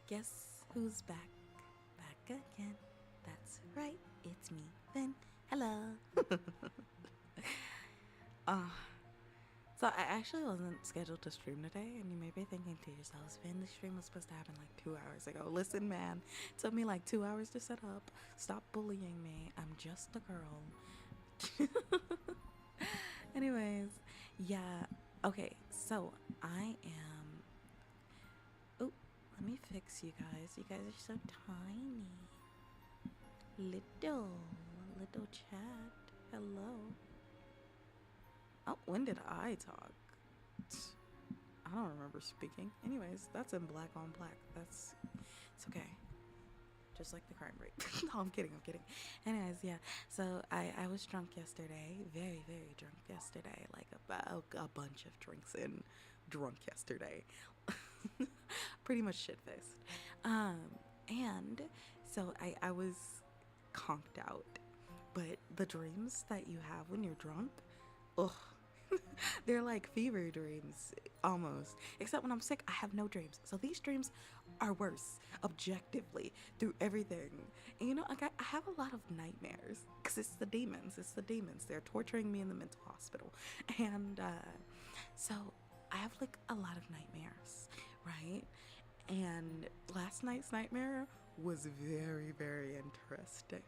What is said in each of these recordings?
Guess who's back? Back again. That's right, it's me, Vynn. Hello. uh, so I actually wasn't scheduled to stream today, and you may be thinking to yourselves, Vynn, the stream was supposed to happen like 2 hours ago. Listen, man, it took me like 2 hours to set up. Stop bullying me. I'm just a girl. Anyways, yeah. Okay, so I am. Oh, let me fix you guys. You guys are so tiny. Little chat. Hello. Oh, when did I talk? I don't remember speaking. Anyways, that's in black on black. It's okay. Just like the crime rate. No, I'm kidding. Anyways, yeah. So I was drunk yesterday. Very, very drunk yesterday. Like about a bunch of drinks in. Drunk yesterday. Pretty much shit faced. And so I was conked out. But the dreams that you have when you're drunk, ugh, they're like fever dreams almost. Except when I'm sick, I have no dreams. So these dreams are worse objectively through everything. And you know, like I have a lot of nightmares because it's the demons. They're torturing me in the mental hospital. And so I have like a lot of nightmares, right? And last night's nightmare was very, very interesting.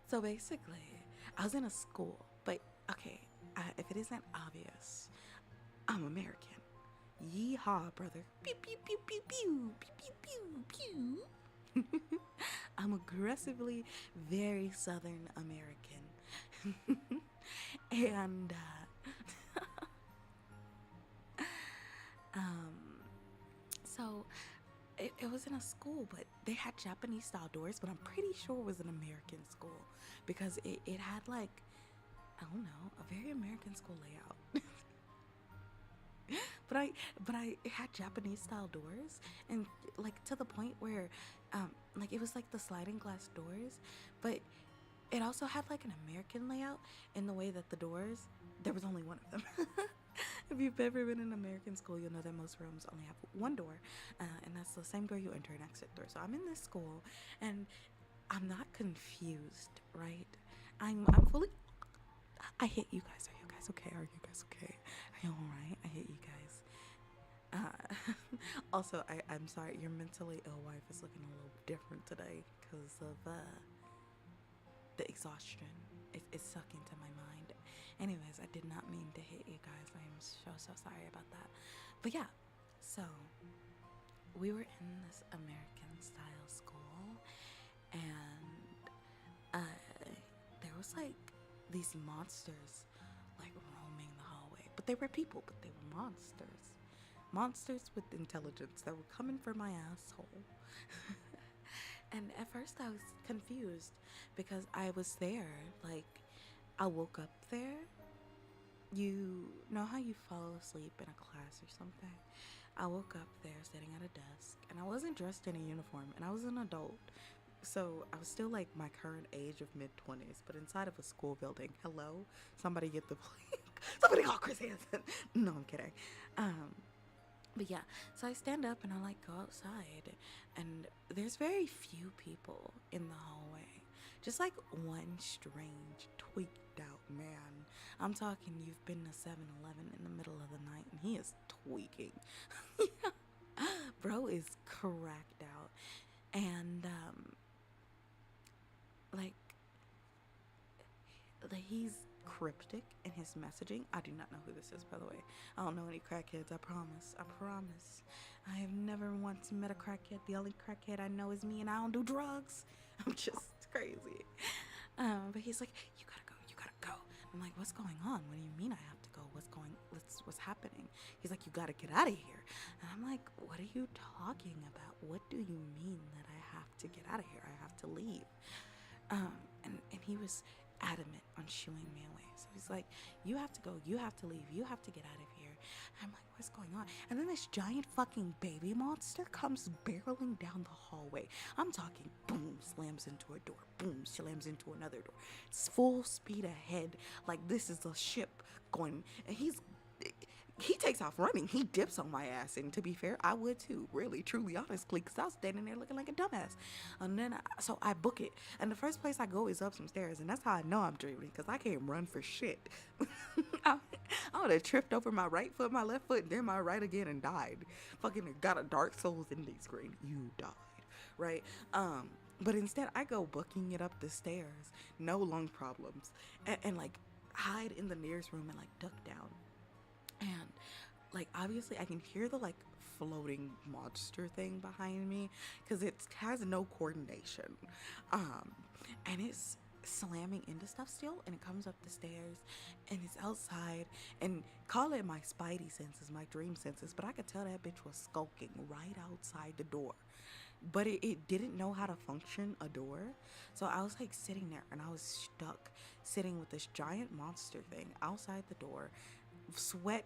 So basically, I was in a school, but okay, if it isn't obvious, I'm American. Yeehaw, brother. Pew, pew, pew, pew, pew, pew, pew, pew, pew. I'm aggressively very Southern American. And, um, so it was in a school, but they had Japanese style doors, but I'm pretty sure it was an American school because it had like, I don't know, a very American school layout. but it had Japanese style doors, and like to the point where like it was like the sliding glass doors, but it also had like an American layout in the way that the doors, there was only one of them. If you've ever been in American school, you'll know that most rooms only have one door, and that's the same door you enter and exit through. So I'm in this school, and I'm not confused, right? I'm fully. I hit you guys. Are you guys okay? Are you guys okay? Are you all right? I hit you guys. Also, I'm sorry. Your mentally ill wife is looking a little different today because of the exhaustion. It's sucking to my mind. Anyways, I did not mean to hit you guys. I am so sorry about that. But yeah, so we were in this American style school, and there was like these monsters like roaming the hallway. But they were people, but they were monsters. Monsters with intelligence that were coming for my asshole. And at first I was confused because I was there. Like, I woke up there. You know how you fall asleep in a class or something? I woke up there sitting at a desk, and I wasn't dressed in a uniform, and I was an adult. So I was still like my current age of mid-20s, but inside of a school building. Hello? Somebody get the somebody call Chris Hansen. No, I'm kidding. But yeah, so I stand up and I like go outside, and there's very few people in the hallway. Just like one strange, tweaked out man. I'm talking, you've been to 7-Eleven in the middle of the night and he is tweaking. Bro is cracked out. And, like he's cryptic in his messaging. I do not know who this is, by the way. I don't know any crackheads. I promise. I have never once met a crackhead. The only crackhead I know is me, and I don't do drugs. I'm just crazy. But he's like, you gotta go. I'm like, what's going on? What do you mean I have to go? What's happening? He's like, you gotta get out of here. And I'm like, what are you talking about? What do you mean that I have to get out of here? I have to leave. And he was adamant on shooing me away. So he's like, you have to go, you have to leave, you have to get out of here. And I'm like, what's going on? And then this giant fucking baby monster comes barreling down the hallway. I'm talking, boom, slams into a door, boom, slams into another door. It's full speed ahead, like this is a ship going, and he's he takes off running. He dips on my ass. And to be fair, I would too. Really, truly, honestly. Because I was standing there looking like a dumbass. And then, so I book it. And the first place I go is up some stairs. And that's how I know I'm dreaming. Because I can't run for shit. I would have tripped over my right foot, my left foot, and then my right again and died. Fucking got a Dark Souls ending screen. You died. Right? But instead, I go booking it up the stairs. No lung problems. And like, hide in the nearest room and like duck down. And like obviously I can hear the like floating monster thing behind me because it has no coordination, and it's slamming into stuff still, and it comes up the stairs and it's outside, and call it my spidey senses, my dream senses, but I could tell that bitch was skulking right outside the door. But it didn't know how to function a door. So I was like sitting there and I was stuck sitting with this giant monster thing outside the door, sweat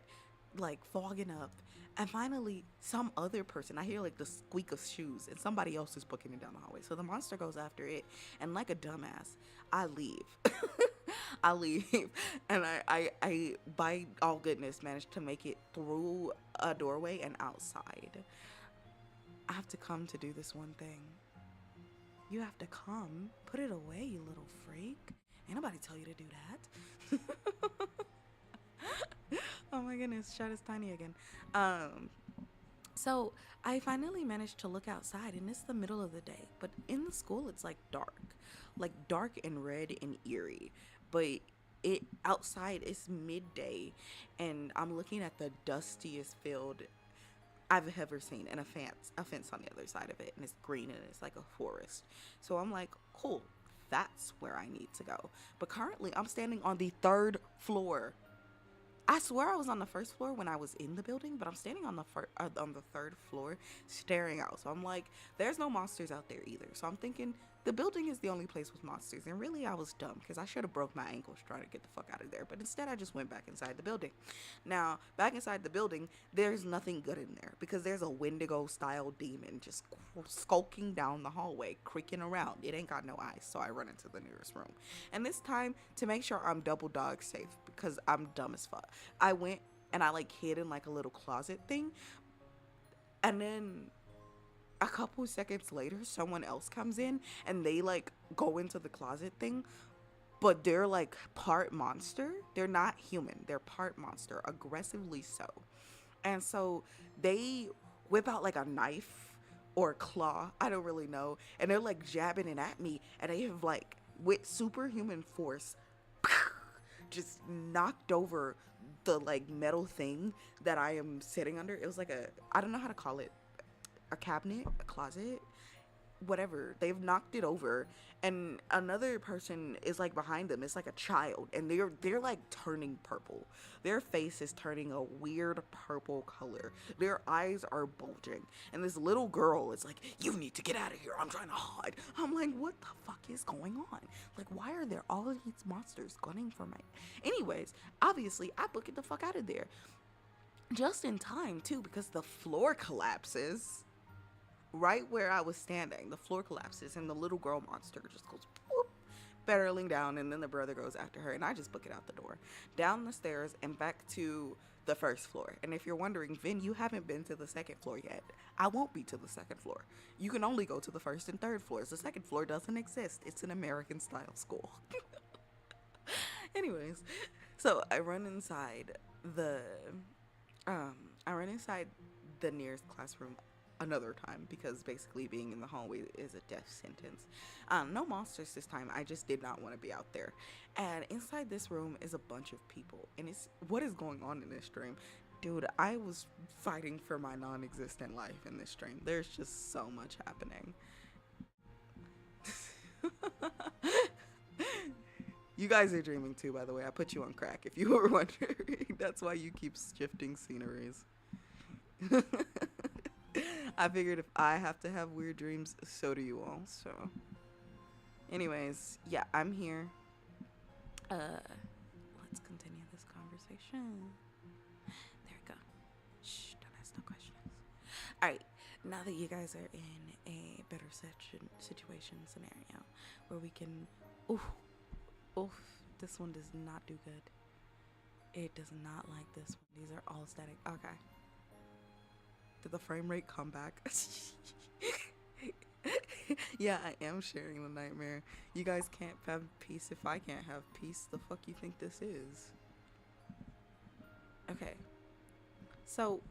like fogging up, and finally some other person, I hear like the squeak of shoes, and somebody else is booking it down the hallway. So the monster goes after it, and like a dumbass, I leave. I leave, and I by all goodness managed to make it through a doorway and outside. I have to come to do this one thing. You have to come. Put it away, you little freak. Ain't nobody tell you to do that. Oh my goodness, shot is tiny again. So I finally managed to look outside, and it's the middle of the day. But in the school, it's like dark and red and eerie. But it outside, it's midday, and I'm looking at the dustiest field I've ever seen, and a fence on the other side of it, and it's green and it's like a forest. So I'm like, cool, that's where I need to go. But currently I'm standing on the 3rd floor. I swear I was on the 1st floor when I was in the building, but I'm standing on the 3rd floor staring out. So I'm like, there's no monsters out there either. So I'm thinking the building is the only place with monsters. And really, I was dumb because I should have broke my ankles trying to get the fuck out of there. But instead, I just went back inside the building. Now, back inside the building, there's nothing good in there because there's a Wendigo-style demon just skulking down the hallway, creaking around. It ain't got no eyes, so I run into the nearest room. And this time, to make sure I'm double dog safe because I'm dumb as fuck, I went and I like hid in like a little closet thing, and then a couple seconds later someone else comes in and they like go into the closet thing, but they're like part monster. They're not human, they're part monster, aggressively so. And so they whip out like a knife or a claw, I don't really know, and they're like jabbing it at me, and they have like with superhuman force just knocked over the like metal thing that I am sitting under. It was like I don't know how to call it, a cabinet, a closet, whatever. They've knocked it over, and another person is like behind them. It's like a child, and they're like turning purple. Their face is turning a weird purple color. Their eyes are bulging, and this little girl is like, you need to get out of here, I'm trying to hide. I'm like, what the fuck is going on? Like, why are there all of these monsters gunning for my... Anyways, obviously I book it the fuck out of there just in time too, because the floor collapses right where I was standing. The floor collapses, and the little girl monster just goes whoop, barreling down, and then the brother goes after her, and I just book it out the door, down the stairs, and back to the 1st floor. And if you're wondering, Vynn, you haven't been to the 2nd floor yet. I won't be to the 2nd floor. You can only go to the 1st and 3rd floors. The 2nd floor doesn't exist. It's an American style school. Anyways, so I run inside the nearest classroom another time, because basically being in the hallway is a death sentence. No monsters this time. I just did not want to be out there. And inside this room is a bunch of people, and it's what is going on in this stream. Dude, I was fighting for my non-existent life in this stream. There's just so much happening. You guys are dreaming too, by the way. I put you on crack if you were wondering. That's why you keep shifting sceneries. I figured if I have to have weird dreams, so do you all. So anyways, yeah, I'm here. Let's continue this conversation. There we go. Shh, don't ask no questions. Alright, now that you guys are in a better situation scenario where we can... Oof, this one does not do good. It does not like this one. These are all static. Okay. Did the frame rate come back? Yeah, I am sharing the nightmare. You guys can't have peace if I can't have peace. The fuck you think this is? Okay. So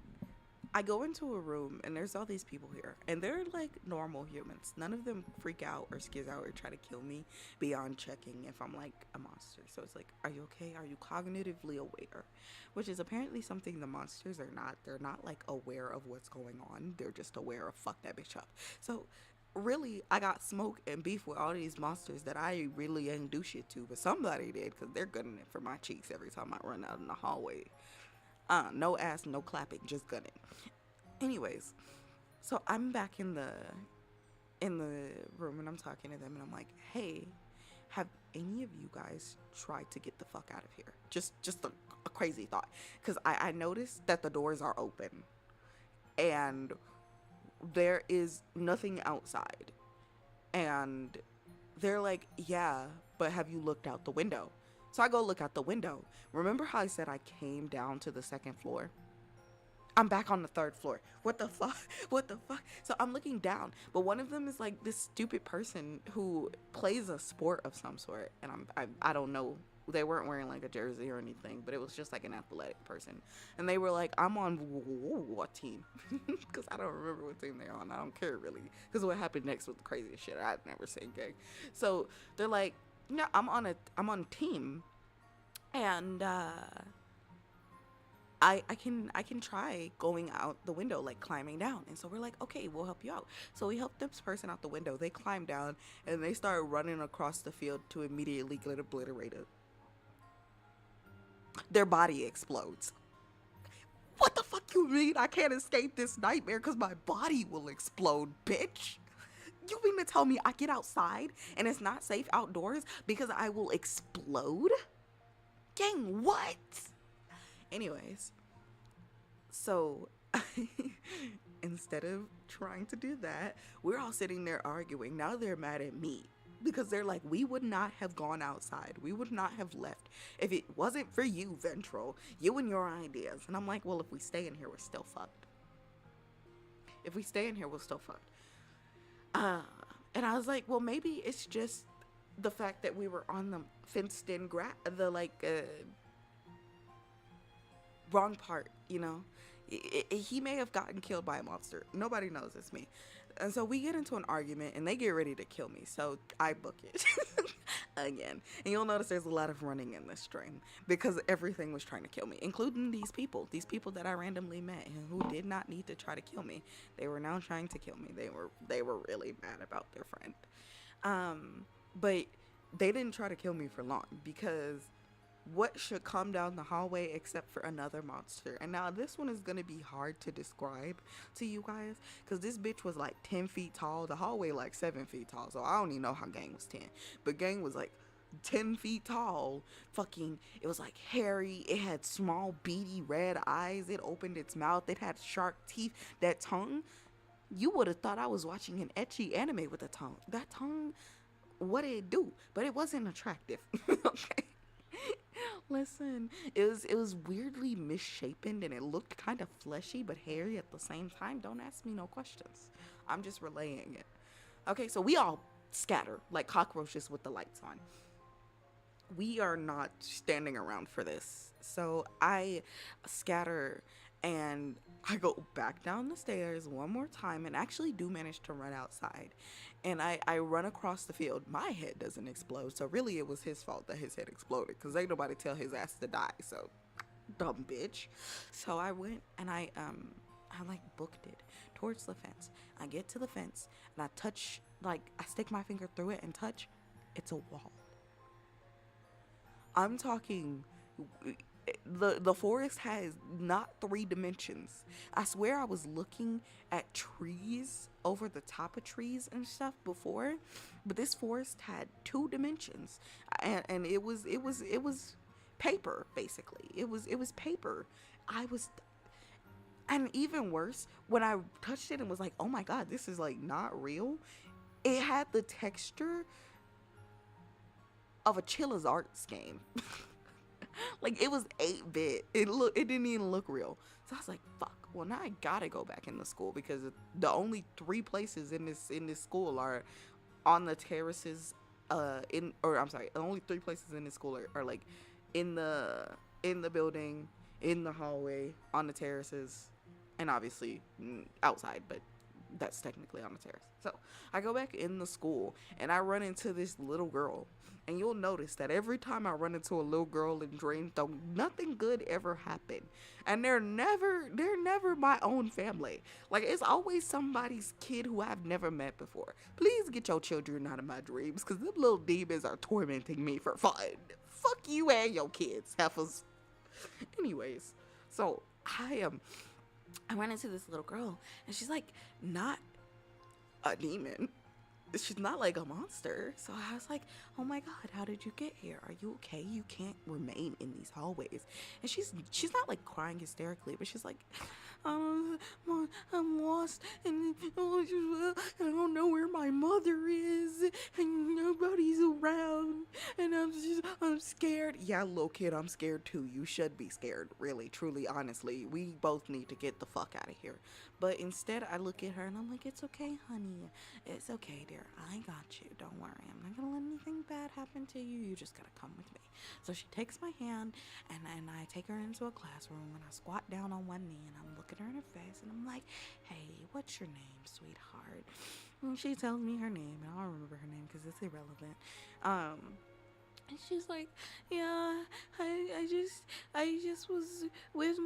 I go into a room and there's all these people here, and they're like normal humans. None of them freak out or skizz out or try to kill me beyond checking if I'm like a monster. So it's like, are you okay? Are you cognitively aware? Which is apparently something the monsters are not. They're not like aware of what's going on. They're just aware of fuck that bitch up. So really, I got smoke and beef with all these monsters that I really ain't do shit to, but somebody did, because they're gunning it for my cheeks every time I run out in the hallway. No ass, no clapping, just gunning. Anyways, so I'm back in the room and I'm talking to them and I'm like, hey, have any of you guys tried to get the fuck out of here? Just a crazy thought, because I noticed that the doors are open and there is nothing outside, and they're like, yeah, but have you looked out the window? So I go look out the window. Remember how I said I came down to the second floor? I'm back on the third floor. What the fuck? What the fuck? So I'm looking down, but one of them is like this stupid person who plays a sport of some sort, and I don't know. They weren't wearing like a jersey or anything, but it was just like an athletic person, and they were like, "I'm on what team?" Because I don't remember what team they're on. I don't care really, because what happened next was the craziest shit I'd never seen. Gang. So they're like, "No, I'm on a team, and I can try going out the window, like climbing down." And so we're like, okay, we'll help you out. So we help this person out the window. They climb down and they start running across the field to immediately get obliterated. Their body explodes. What the fuck you mean I can't escape this nightmare because my body will explode, bitch? You mean to tell me I get outside and it's not safe outdoors because I will explode? Gang, what? Anyways, so instead of trying to do that, we're all sitting there arguing. Now they're mad at me because they're like, we would not have gone outside. We would not have left if it wasn't for you, Ventral, you and your ideas. And I'm like, well, if we stay in here, we're still fucked. If we stay in here, we're still fucked. And I was like, well, maybe it's just the fact that we were on the fenced in wrong part, you know. He may have gotten killed by a monster. Nobody knows. It's me. And so we get into an argument and they get ready to kill me. So I book it again. And you'll notice there's a lot of running in this stream because everything was trying to kill me, including these people that I randomly met and who did not need to try to kill me. They were now trying to kill me. They were really mad about their friend. But they didn't try to kill me for long because what should come down the hallway except for another monster? And now this one is going to be hard to describe to you guys because this bitch was like 10 feet tall. The hallway like 7 feet tall. So I don't even know how Gang was 10. But Gang was like 10 feet tall. Fucking, it was like hairy. It had small beady red eyes. It opened its mouth. It had sharp teeth. That tongue, you would have thought I was watching an ecchi anime with a tongue. That tongue, what did it do? But it wasn't attractive. Okay. Listen, it was weirdly misshapen and it looked kind of fleshy but hairy at the same time. Don't ask me no questions. I'm just relaying it. Okay, so we all scatter like cockroaches with the lights on. We are not standing around for this. So I scatter and I go back down the stairs one more time and actually do manage to run outside. And I run across the field. My head doesn't explode. So really it was his fault that his head exploded because ain't nobody tell his ass to die. So dumb bitch. So I went and I like booked it towards the fence. I get to the fence and I touch, like I stick my finger through it and touch. It's a wall. I'm talking, the forest has not 3 dimensions. I swear I was looking at trees over the top of trees and stuff before, but this forest had 2 dimensions, and it was paper basically. It was paper. And even worse, when I touched it and was like, oh my god, this is like not real. It had the texture of a Chilla's Arts game. Like it was 8-bit. It didn't even look real. So I was like, fuck. Well, now I gotta go back into school because the only 3 places in this school are on the terraces. I'm sorry, the only 3 places in this school are like in the building, in the hallway, on the terraces, and obviously outside. But that's technically on the terrace. So I go back in the school and I run into this little girl. And you'll notice that every time I run into a little girl in Dreamstone, nothing good ever happened. And they're never my own family. Like it's always somebody's kid who I've never met before. Please get your children out of my dreams, because them little demons are tormenting me for fun. Fuck you and your kids, heifers. Anyways, so I ran into this little girl, and she's like not a demon. She's not like a monster. So I was like, oh my god, how did you get here? Are you okay? You can't remain in these hallways. And she's not like crying hysterically, but she's like, I'm lost, and I don't know where my mother is, and nobody's around, and I'm scared. Yeah, little kid, I'm scared too. You should be scared, really, truly, honestly. We both need to get the fuck out of here. But instead, I look at her and I'm like, it's okay, honey. It's okay, dear. I got you. Don't worry. I'm not gonna let anything bad happen to you. You just gotta come with me. So she takes my hand, and I take her into a classroom, and I squat down on one knee, and I'm looking her in her face, and I'm like, hey, what's your name, sweetheart? And she tells me her name, and I don't remember her name because it's irrelevant. And she's like, yeah, I just was with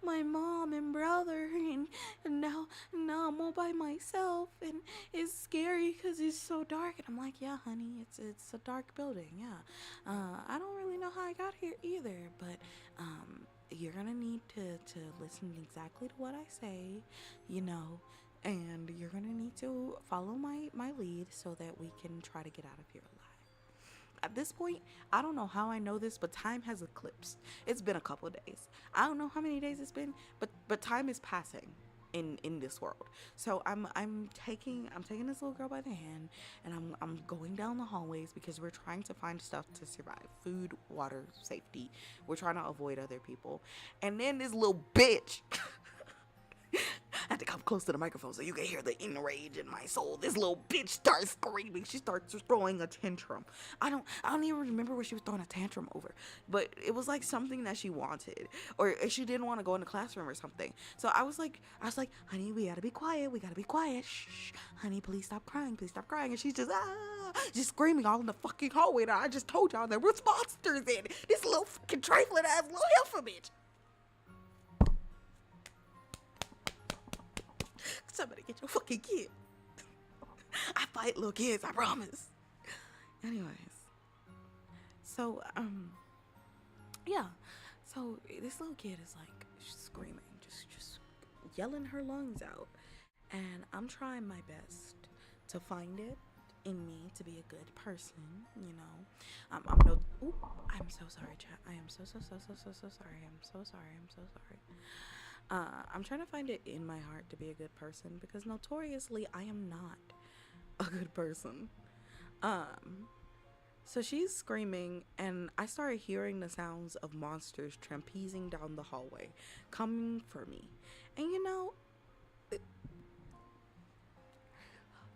my mom and brother, and now I'm all by myself, and it's scary because it's so dark. And I'm like, yeah, honey, it's a dark building, yeah. I don't really know how I got here either, but you're gonna need to listen exactly to what I say, and you're gonna need to follow my lead so that we can try to get out of here alive. At this point, I don't know how I know this, but time has eclipsed. It's been a couple of days. I don't know how many days it's been, but time is passing in this world. So I'm taking this little girl by the hand, and I'm going down the hallways because we're trying to find stuff to survive. Food, water, safety. We're trying to avoid other people. And then this little bitch I had to come close to the microphone so you can hear the enrage in my soul. This little bitch starts screaming. She starts throwing a tantrum. I don't even remember what she was throwing a tantrum over, but it was like something that she wanted, or she didn't want to go in the classroom or something. So I was like, honey, we gotta be quiet. We gotta be quiet. Shh, honey, please stop crying. Please stop crying. And she's just screaming all in the fucking hallway. And I just told y'all there was monsters in this little fucking trifling ass little helper bitch. Somebody get your fucking kid. I fight little kids, I promise. Anyways. So, yeah. So this little kid is like screaming, just yelling her lungs out. And I'm trying my best to find it in me to be a good person, I'm so sorry, chat. I am so sorry. I'm so sorry. I'm trying to find it in my heart to be a good person, because notoriously I am not a good person. So she's screaming, and I started hearing the sounds of monsters trampesing down the hallway, coming for me. And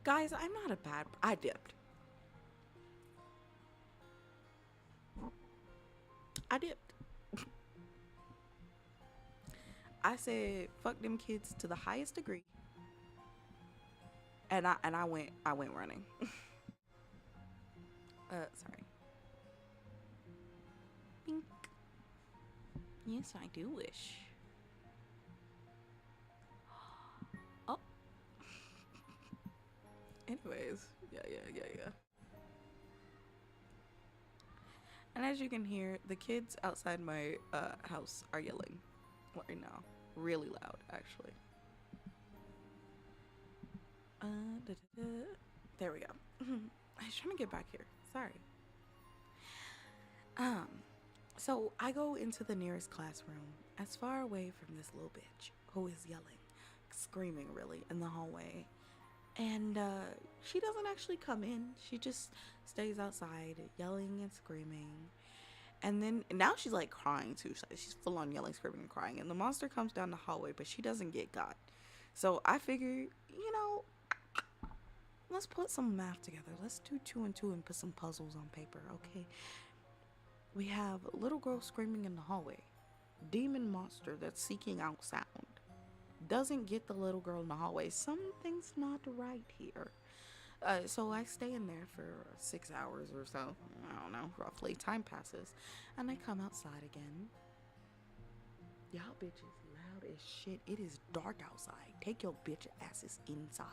guys, I dipped. I said fuck them kids to the highest degree, and I went running. Sorry. Bink. Yes, I do wish. Oh. Anyways, yeah. And as you can hear, the kids outside my house are yelling right now. Really loud, actually. There we go. I was trying to get back here. Sorry. So I go into the nearest classroom, as far away from this little bitch who is yelling, screaming really, in the hallway. And she doesn't actually come in. She just stays outside, yelling and screaming. And then now she's like crying too. She's full on yelling, screaming, and crying. And the monster comes down the hallway, but she doesn't get got. So I figure, let's put some math together. Let's do 2 and 2 and put some puzzles on paper, okay? We have a little girl screaming in the hallway. Demon monster that's seeking out sound. Doesn't get the little girl in the hallway. Something's not right here. So I stay in there for 6 hours or so. I don't know, roughly. Time passes. And I come outside again. Y'all bitches loud as shit. It is dark outside. Take your bitch asses inside.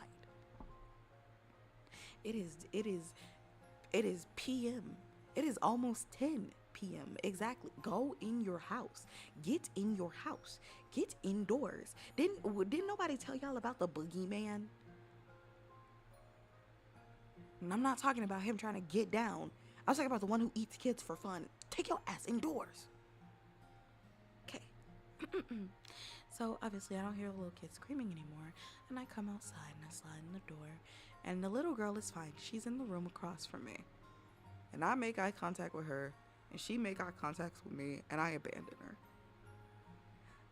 It is PM. It is almost 10 p.m. Exactly. Go in your house. Get in your house. Get indoors. Didn't nobody tell y'all about the boogeyman? And I'm not talking about him trying to get down. I was talking about the one who eats kids for fun. Take your ass indoors. Okay. So obviously I don't hear the little kid screaming anymore. And I come outside and I slide in the door. And the little girl is fine. She's in the room across from me. And I make eye contact with her. And she make eye contact with me. And I abandon her.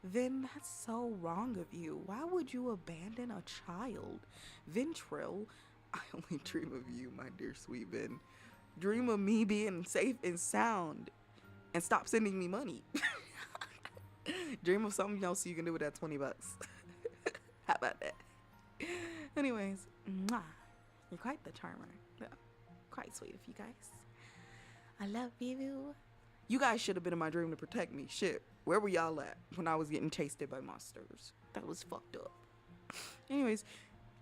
Vynn, that's so wrong of you. Why would you abandon a child? Ventril, I only dream of you, my dear sweet Vynn. Dream of me being safe and sound. And stop sending me money. Dream of something else you can do with that $20. How about that? Anyways, mwah. You're quite the charmer. Yeah, quite sweet of you guys. I love you. You guys should have been in my dream to protect me. Shit, where were y'all at when I was getting chased by monsters? That was fucked up. Anyways,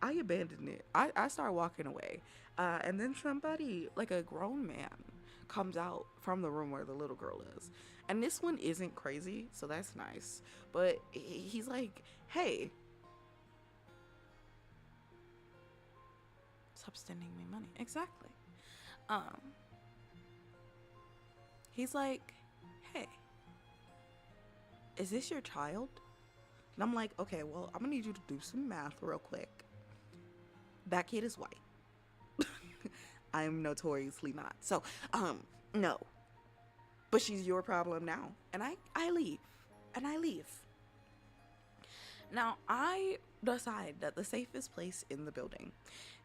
I abandoned it. I started walking away. And then somebody, like a grown man, comes out from the room where the little girl is. And this one isn't crazy, so that's nice. But he's like, hey, stop sending me money. Exactly. He's like, hey, is this your child? And I'm like, okay, well, I'm gonna need you to do some math real quick. That kid is white. I am notoriously not. So, no. But she's your problem now. And I leave. And I leave. Now, I decide that the safest place in the building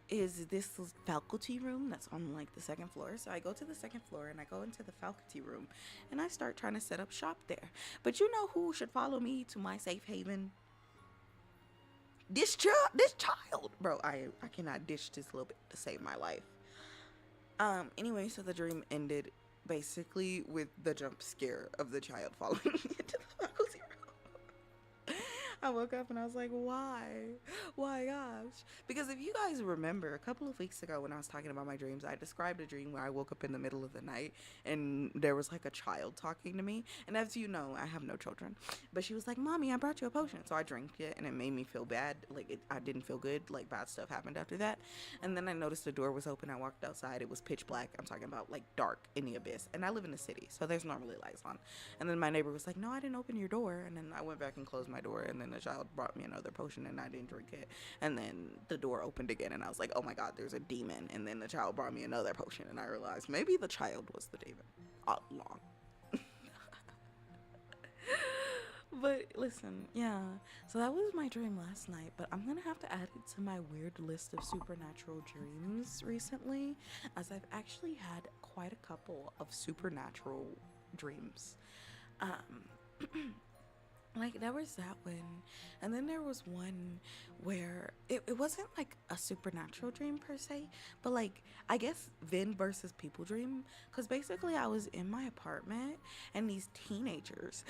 is this faculty room that's on like the second floor. So I go to the second floor and I go into the faculty room and I start trying to set up shop there. But you know who should follow me to my safe haven? This child. Bro, I cannot ditch this little bit to save my life. Anyway, so the dream ended basically with the jump scare of the child following me into the faculty room. I woke up and I was like, why? Why, gosh? Because if you guys remember, a couple of weeks ago when I was talking about my dreams, I described a dream where I woke up in the middle of the night and there was like a child talking to me. And as you know, I have no children. But she was like, Mommy, I brought you a potion. So I drank it and it made me feel bad. Like, I didn't feel good. Like, bad stuff happened after that. And then I noticed the door was open. I walked outside. It was pitch black. I'm talking about like dark in the abyss. And I live in the city, so there's normally lights on. And then my neighbor was like, no, I didn't open your door. And then I went back and closed my door. And then the child brought me another potion and I didn't drink it. And then the door opened again and I was like, oh my God, there's a demon. And then the child brought me another potion and I realized maybe the child was the demon all along. But listen, yeah, so that was my dream last night, but I'm gonna have to add it to my weird list of supernatural dreams recently, as I've actually had quite a couple of supernatural dreams. Like, there was that one, and then there was one where it wasn't like a supernatural dream per se, but like, I guess Vynn versus people dream, because basically I was in my apartment and these teenagers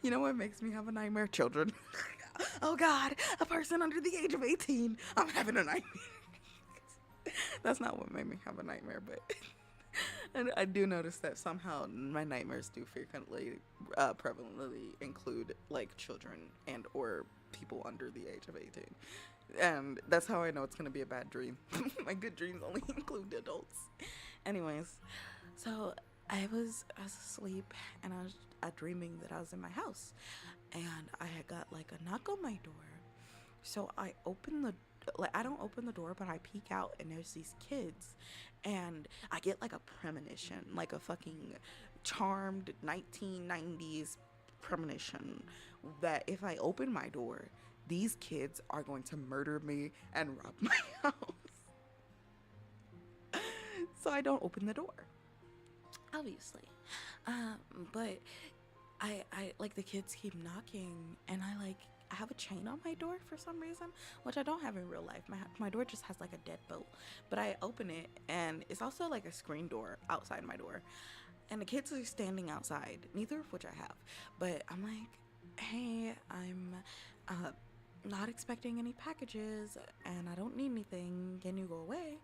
you know what makes me have a nightmare? Children. Oh God, a person under the age of 18. I'm having a nightmare. That's not what made me have a nightmare, but and I do notice that somehow my nightmares do frequently, prevalently include like children and or people under the age of 18. And that's how I know it's gonna be a bad dream. My good dreams only include adults. Anyways, so I was asleep and I was dreaming that I was in my house and I had got like a knock on my door. So I opened the like, I don't open the door, but I peek out and there's these kids, and I get like a premonition, like a fucking charmed 1990s premonition, that if I open my door, these kids are going to murder me and rob my house. So I don't open the door, obviously. But I like, the kids keep knocking, and I have a chain on my door for some reason, which I don't have in real life. My door just has like a deadbolt, but I open it, and it's also like a screen door outside my door, and the kids are standing outside, neither of which I have. But I'm like, hey, I'm not expecting any packages, and I don't need anything. Can you go away?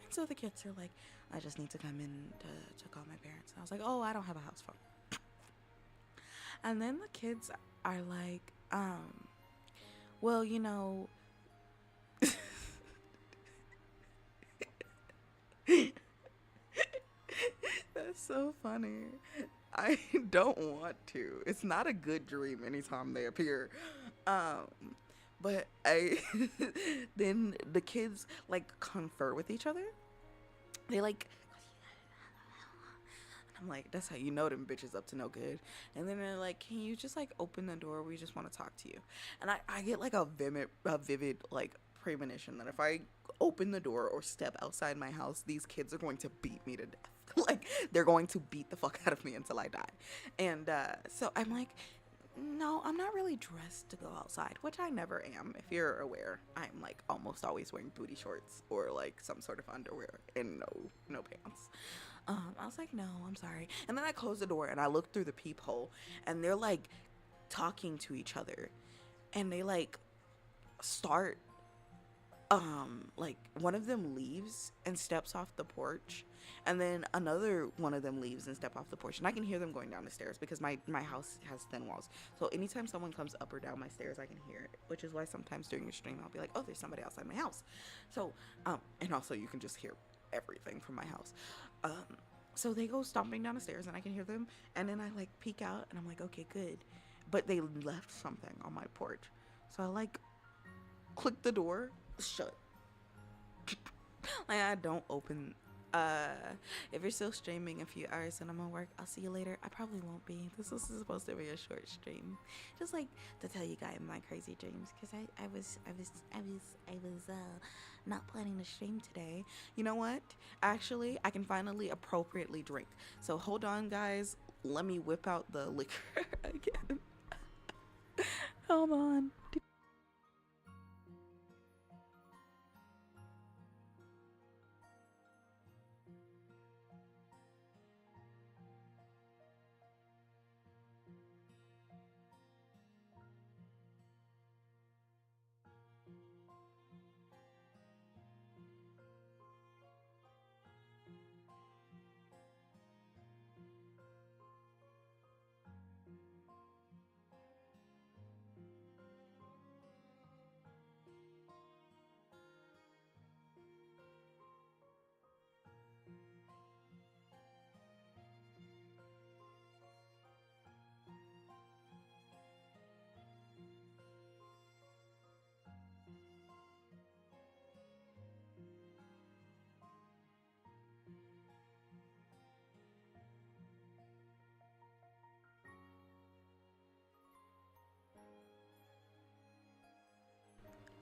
And so the kids are like, I just need to come in to call my parents. And I was like, oh, I don't have a house phone. And then the kids are like, well, you know, that's so funny. I don't want to. It's not a good dream anytime they appear. But I then the kids like confer with each other. They like, I'm like, that's how you know them bitches up to no good. And then they're like, can you just like open the door? We just want to talk to you. And I get like a vivid like premonition that if I open the door or step outside my house, these kids are going to beat me to death. Like, they're going to beat the fuck out of me until I die. And so I'm like, no, I'm not really dressed to go outside, which I never am. If you're aware, I'm like almost always wearing booty shorts or like some sort of underwear and no pants. I was like, no, I'm sorry. And then I closed the door and I looked through the peephole, and they're like talking to each other, and they like start, like one of them leaves and steps off the porch, and then another one of them leaves and step off the porch, and I can hear them going down the stairs because my house has thin walls. So anytime someone comes up or down my stairs, I can hear it, which is why sometimes during a stream I'll be like, oh, there's somebody outside my house. So and also you can just hear everything from my house. So they go stomping down the stairs and I can hear them, and then I like peek out and I'm like, okay, good. But they left something on my porch. So I like click the door shut. Like, I don't open. If you're still streaming in a few hours and I'm at work, I'll see you later. I probably won't be. This was supposed to be a short stream, just like to tell you guys my crazy dreams, because I was not planning to stream today. You know what? Actually, I can finally appropriately drink. So hold on, guys. Let me whip out the liquor again. Hold on.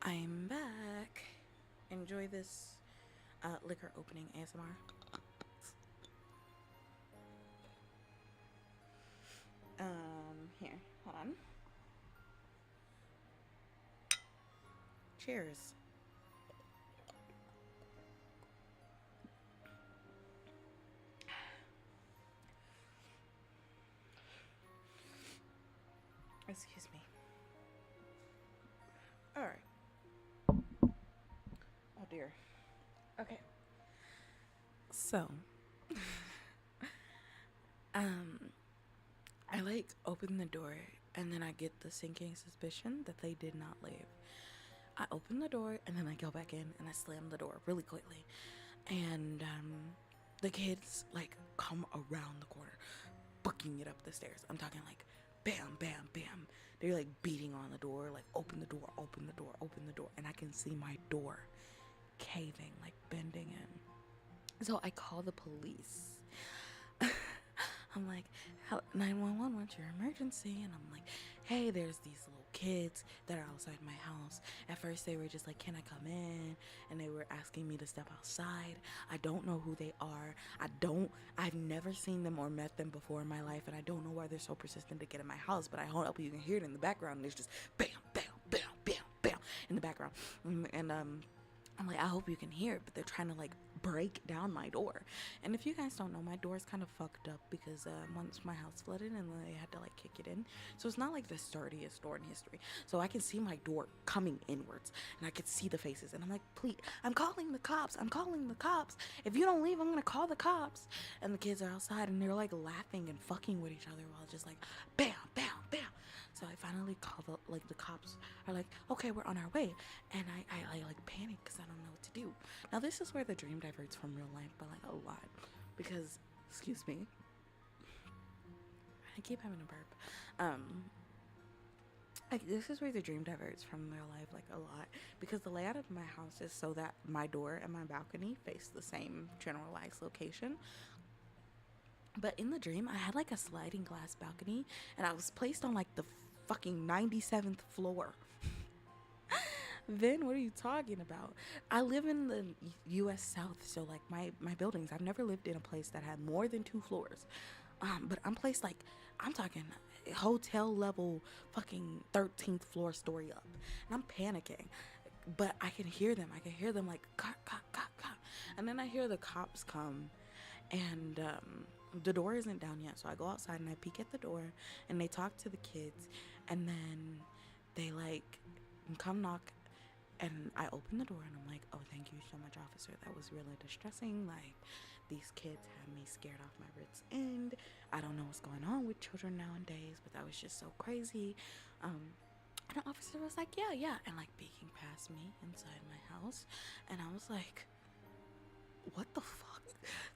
I'm back. Enjoy this liquor opening ASMR. Here, hold on. Cheers. Excuse me. All right. Oh dear. Okay. So, I like open the door, and then I get the sinking suspicion that they did not leave. I open the door and then I go back in and I slam the door really quickly, and the kids like come around the corner, booking it up the stairs. I'm talking like bam, bam, bam. They're like beating on the door, like open the door, open the door, open the door. And I can see my door caving, like bending in. So I call the police. I'm like, 911, what's your emergency? And I'm like, hey, there's these little kids that are outside my house. At first they were just like, can I come in? And they were asking me to step outside. I don't know who they are. I've never seen them or met them before in my life, and I don't know why they're so persistent to get in my house, but I hope you can hear it in the background. And there's just bam, bam, bam, bam, bam in the background. And I'm like, I hope you can hear it, but they're trying to like break down my door. And if you guys don't know, my door is kind of fucked up because once my house flooded and they had to like kick it in, so it's not like the sturdiest door in history. So I can see my door coming inwards and I could see the faces, and I'm like, please, I'm calling the cops, if you don't leave I'm gonna call the cops. And the kids are outside and they're like laughing and fucking with each other while just like bam, bam, bam. So I finally call the cops are like, okay, we're on our way. And I like panic because I don't know what to do. Now this is where the dream diverts from real life, but like a lot, because, excuse me, I keep having a burp. Like, this is where the dream diverts from real life, like, a lot, because the layout of my house is so that my door and my balcony face the same generalized location. But in the dream, I had like a sliding glass balcony, and I was placed on like the fucking 97th floor. Vynn, what are you talking about? I live in the U.S. South, so like my buildings, I've never lived in a place that had more than 2 floors. But I'm placed like, I'm talking hotel level fucking 13th floor story up. And I'm panicking. But I can hear them. I can hear them like, cop, cop, cop, cop. And then I hear the cops come, and the door isn't down yet. So I go outside and I peek at the door, and they talk to the kids. And then they like come knock, and I open the door and I'm like, oh, thank you so much, officer. That was really distressing. Like, these kids had me scared off my wits end. I don't know what's going on with children nowadays, but that was just so crazy. And the officer was like, yeah, and like peeking past me inside my house. And I was like, what the fuck?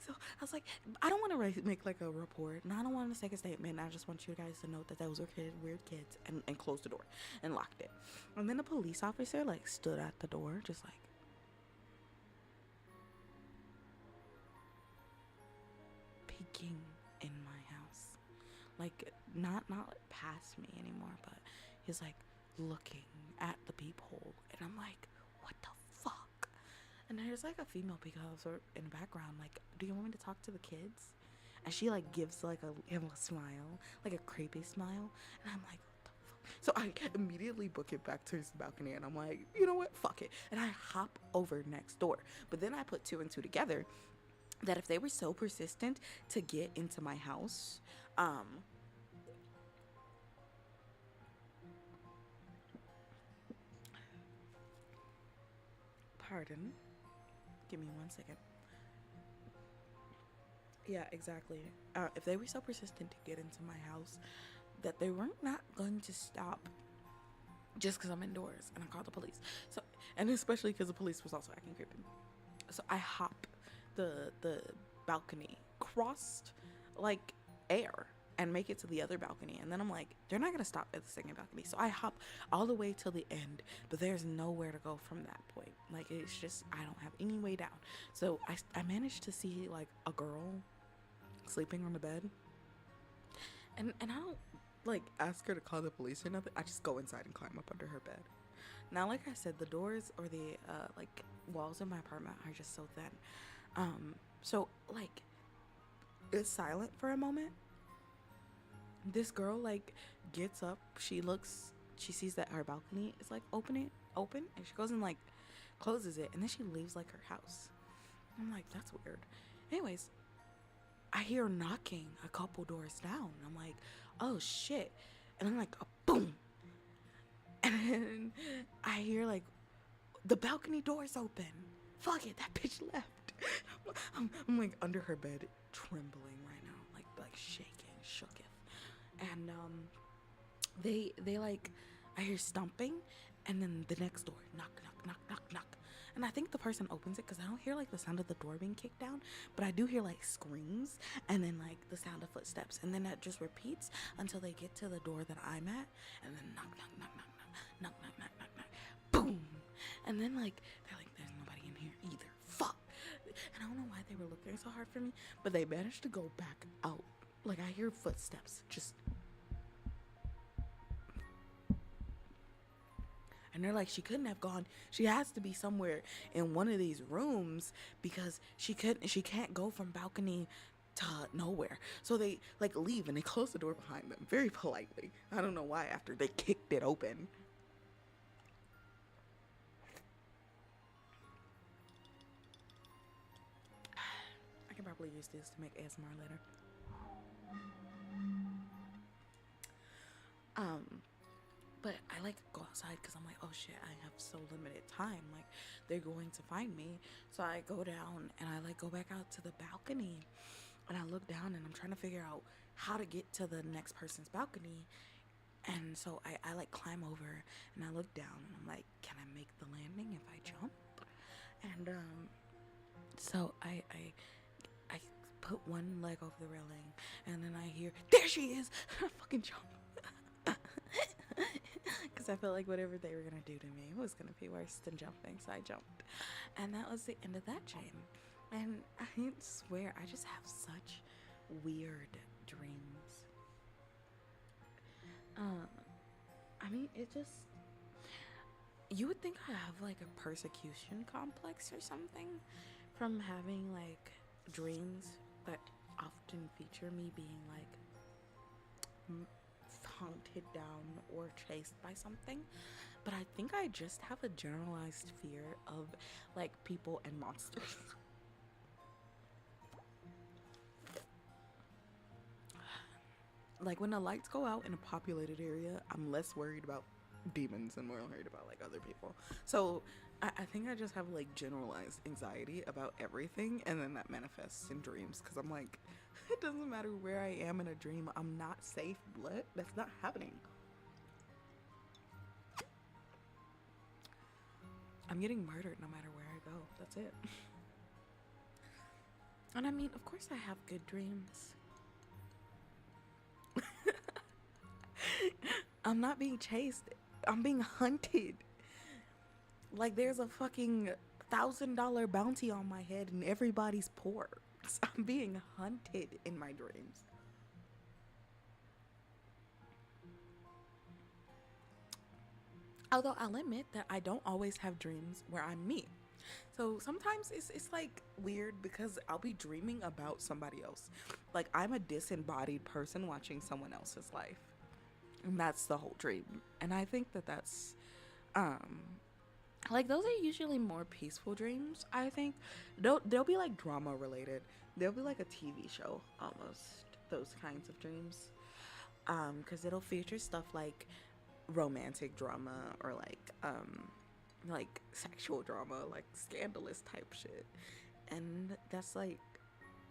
So I was like, I don't want to make like a report, and I don't want to take a statement. I just want you guys to note that those were weird kids, and closed the door and locked it. And then the police officer like stood at the door, just like, peeking in my house, like not past me anymore, but he's like looking at the peephole, and I'm like, what the fuck? And there's like a female peacock in the background, like, do you want me to talk to the kids? And she like gives like him a smile, like a creepy smile, and I'm like, what the fuck? So I immediately book it back to his balcony, and I'm like, you know what, fuck it, and I hop over next door. But then I put 2 and 2 together, that if they were so persistent to get into my house, pardon, give me 1 second. Yeah, exactly. If they were so persistent to get into my house, that they weren't not going to stop just because I'm indoors, and I called the police. So, and especially because the police was also acting creepy. So I hop the balcony, crossed like air, and make it to the other balcony. And then I'm like, they're not gonna stop at the second balcony. So I hop all the way till the end, but there's nowhere to go from that point. Like, it's just, I don't have any way down. So I managed to see like a girl sleeping on the bed, and I don't like ask her to call the police or nothing. I just go inside and climb up under her bed. Now, like I said, the doors or the like walls in my apartment are just so thin. So like, it's silent for a moment. This girl like gets up, she sees that her balcony is like open, and she goes and like closes it, and then she leaves like her house. I'm like, that's weird. Anyways, I hear knocking a couple doors down. I'm like, oh shit. And I'm like, a boom. And then I hear like, the balcony door's open. Fuck it, that bitch left. I'm like under her bed, trembling right now, like shaking, shooketh. And they like, I hear stomping, and then the next door, knock, knock, knock, knock, knock. And I think the person opens it because I don't hear like the sound of the door being kicked down, but I do hear like screams and then like the sound of footsteps, and then that just repeats until they get to the door that I'm at, and then knock, knock, knock, knock, knock, knock, knock, knock, knock, knock, boom. And then like they're like, there's nobody in here either. Fuck. And I don't know why they were looking so hard for me, but they managed to go back out. Like I hear footsteps just. And they're like, she couldn't have gone. She has to be somewhere in one of these rooms because she can't go from balcony to nowhere. So they like leave and they close the door behind them very politely. I don't know why after they kicked it open. I can probably use this to make ASMR later. But I like go outside because I'm like, oh shit, I have so limited time. Like they're going to find me. So I go down and I like go back out to the balcony and I look down and I'm trying to figure out how to get to the next person's balcony. And so I like climb over and I look down and I'm like, can I make the landing if I jump? And so I put one leg over the railing and then I hear, there she is. I fucking jump. Because I felt like whatever they were going to do to me was going to be worse than jumping. So I jumped. And that was the end of that dream. And I swear, I just have such weird dreams. I mean, it just... You would think I have like a persecution complex or something from having like dreams that often feature me being like hunted down or chased by something, but I think I just have a generalized fear of like people and monsters. Like when the lights go out in a populated area, I'm less worried about demons and more worried about like other people. So I think I just have like generalized anxiety about everything, and then that manifests in dreams because I'm like, it doesn't matter where I am in a dream, I'm not safe. What? That's not happening. I'm getting murdered no matter where I go. That's it. And I mean, of course I have good dreams. I'm not being chased. I'm being hunted. Like there's a fucking $1,000 bounty on my head and everybody's poor. I'm being hunted in my dreams. Although I'll admit that I don't always have dreams where I'm me. So sometimes it's like weird because I'll be dreaming about somebody else. Like I'm a disembodied person watching someone else's life. And that's the whole dream. And I think that that's like those are usually more peaceful dreams. I think they'll be like drama related. They'll be like a TV show almost, those kinds of dreams, because it'll feature stuff like romantic drama or like sexual drama, like scandalous type shit, and that's like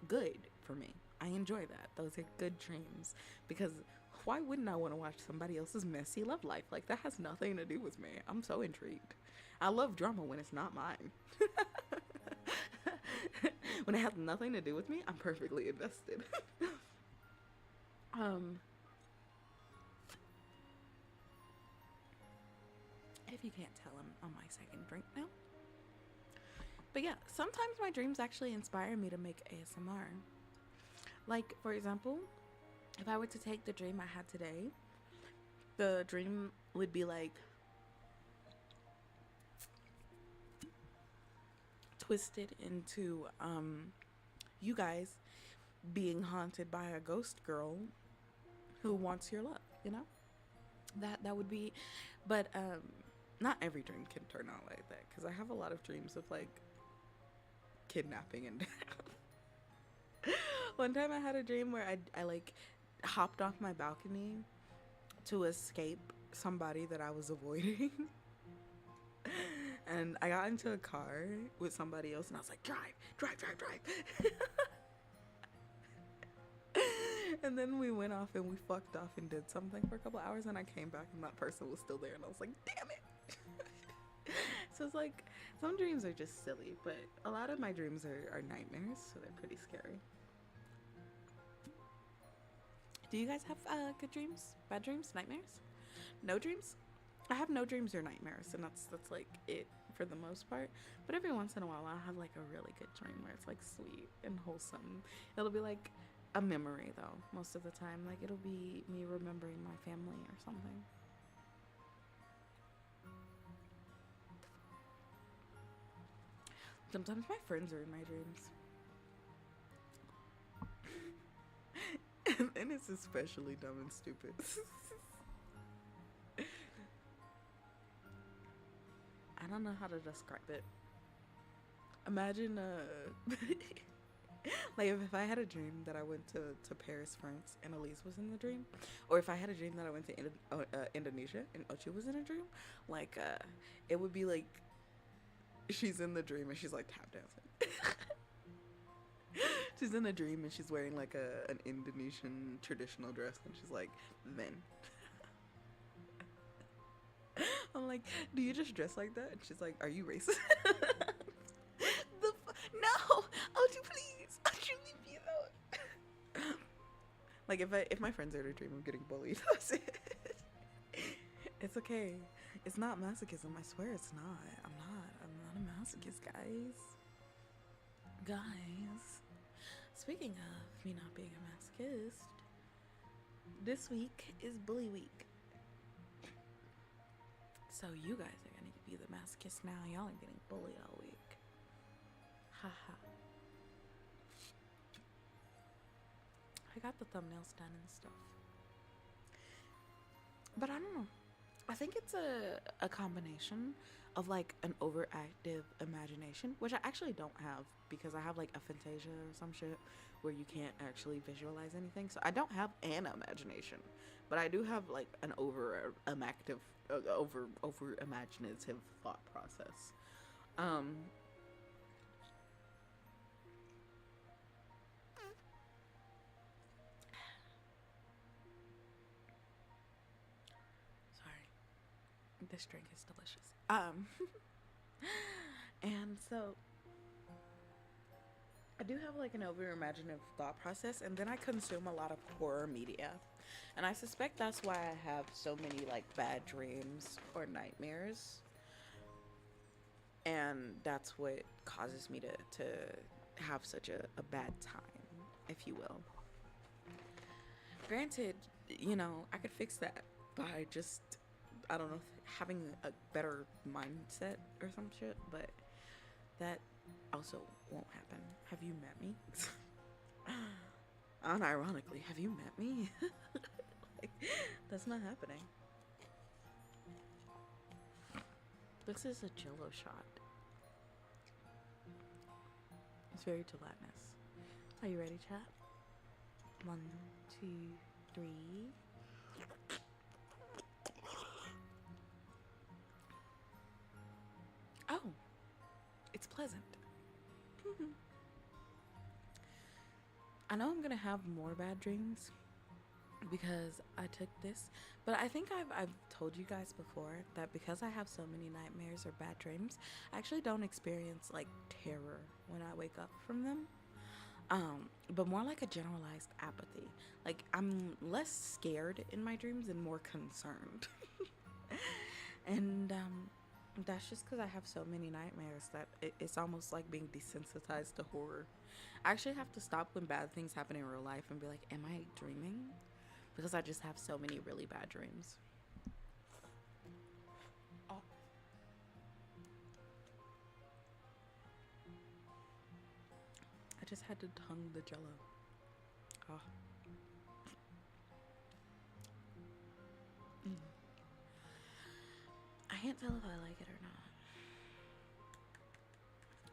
good for me. I enjoy that. Those are good dreams because why wouldn't I want to watch somebody else's messy love life? Like that has nothing to do with me. I'm so intrigued. I love drama when it's not mine. When it has nothing to do with me, I'm perfectly invested. If you can't tell, I'm on my second drink now. But yeah, sometimes my dreams actually inspire me to make ASMR. Like, for example, if I were to take the dream I had today, the dream would be like twisted into you guys being haunted by a ghost girl who wants your love, you know? That would be, but not every dream can turn out like that because I have a lot of dreams of like kidnapping and death. One time I had a dream where I like hopped off my balcony to escape somebody that I was avoiding. And I got into a car with somebody else and I was like, drive. And then we went off and we fucked off and did something for a couple hours, and I came back and that person was still there and I was like, damn it. So it's like Some dreams are just silly, but a lot of my dreams are nightmares, so they're pretty scary. Do you guys have good dreams, bad dreams, nightmares? No dreams? I have no dreams or nightmares, and that's like it for the most part. But every once in a while, I'll have like a really good dream where it's like sweet and wholesome. It'll be like a memory though, most of the time. Like it'll be me remembering my family or something. Sometimes my friends are in my dreams. And it's especially dumb and stupid. I don't know how to describe it. Imagine, like if I had a dream that I went to Paris, France, and Elise was in the dream, or if I had a dream that I went to Indonesia and Ochi was in a dream, like, it would be like she's in the dream and she's like tap dancing. She's in the dream and she's wearing like an Indonesian traditional dress and she's like, Vynn. I'm like, do you just dress like that? And she's like, are you racist? No! Ochi, please! Ochi, leave me alone. Like if my friends are in a dream of getting bullied, that's it. It's okay. It's not masochism, I swear it's not. I'm not a masochist, guys. Guys. Speaking of me not being a masochist, this week is bully week. So you guys are gonna be the masochist now. Y'all are getting bullied all week. Haha. I got the thumbnails done and stuff. But I don't know. I think it's a combination of like an overactive imagination, which I actually don't have because I have like aphantasia or some shit where you can't actually visualize anything. So I don't have an imagination, but I do have like an over imaginative thought process. This drink is delicious. And so I do have like an over imaginative thought process, and then I consume a lot of horror media, and I suspect that's why I have so many like bad dreams or nightmares, and that's what causes me to have such a bad time, if you will. Granted, you know, I could fix that by just, I don't know, having a better mindset or some shit, but that also won't happen. Have you met me? Unironically, have you met me? Like, that's not happening. This is a Jello shot. It's very gelatinous. Are you ready, chat? 1, 2, 3. Oh, it's pleasant. I know I'm gonna have more bad dreams because I took this, but I think I've told you guys before that because I have so many nightmares or bad dreams, I actually don't experience like terror when I wake up from them, but more like a generalized apathy. Like I'm less scared in my dreams and more concerned. And that's just because I have so many nightmares that it's almost like being desensitized to horror. I actually have to stop when bad things happen in real life and be like, am I dreaming? Because I just have so many really bad dreams. Oh. I just had to tongue the Jello. Oh. I can't tell if I like it or not.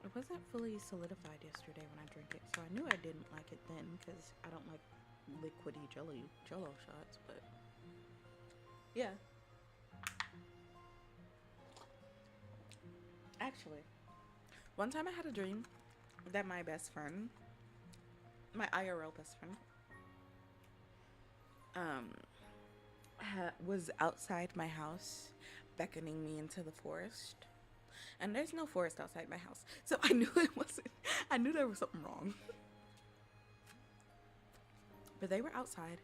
It wasn't fully solidified yesterday when I drank it, so I knew I didn't like it then because I don't like liquidy Jello shots, but yeah. Actually, one time I had a dream that my best friend, my IRL best friend, was outside my house beckoning me into the forest. And there's no forest outside my house. So I knew it wasn't, I knew there was something wrong. But they were outside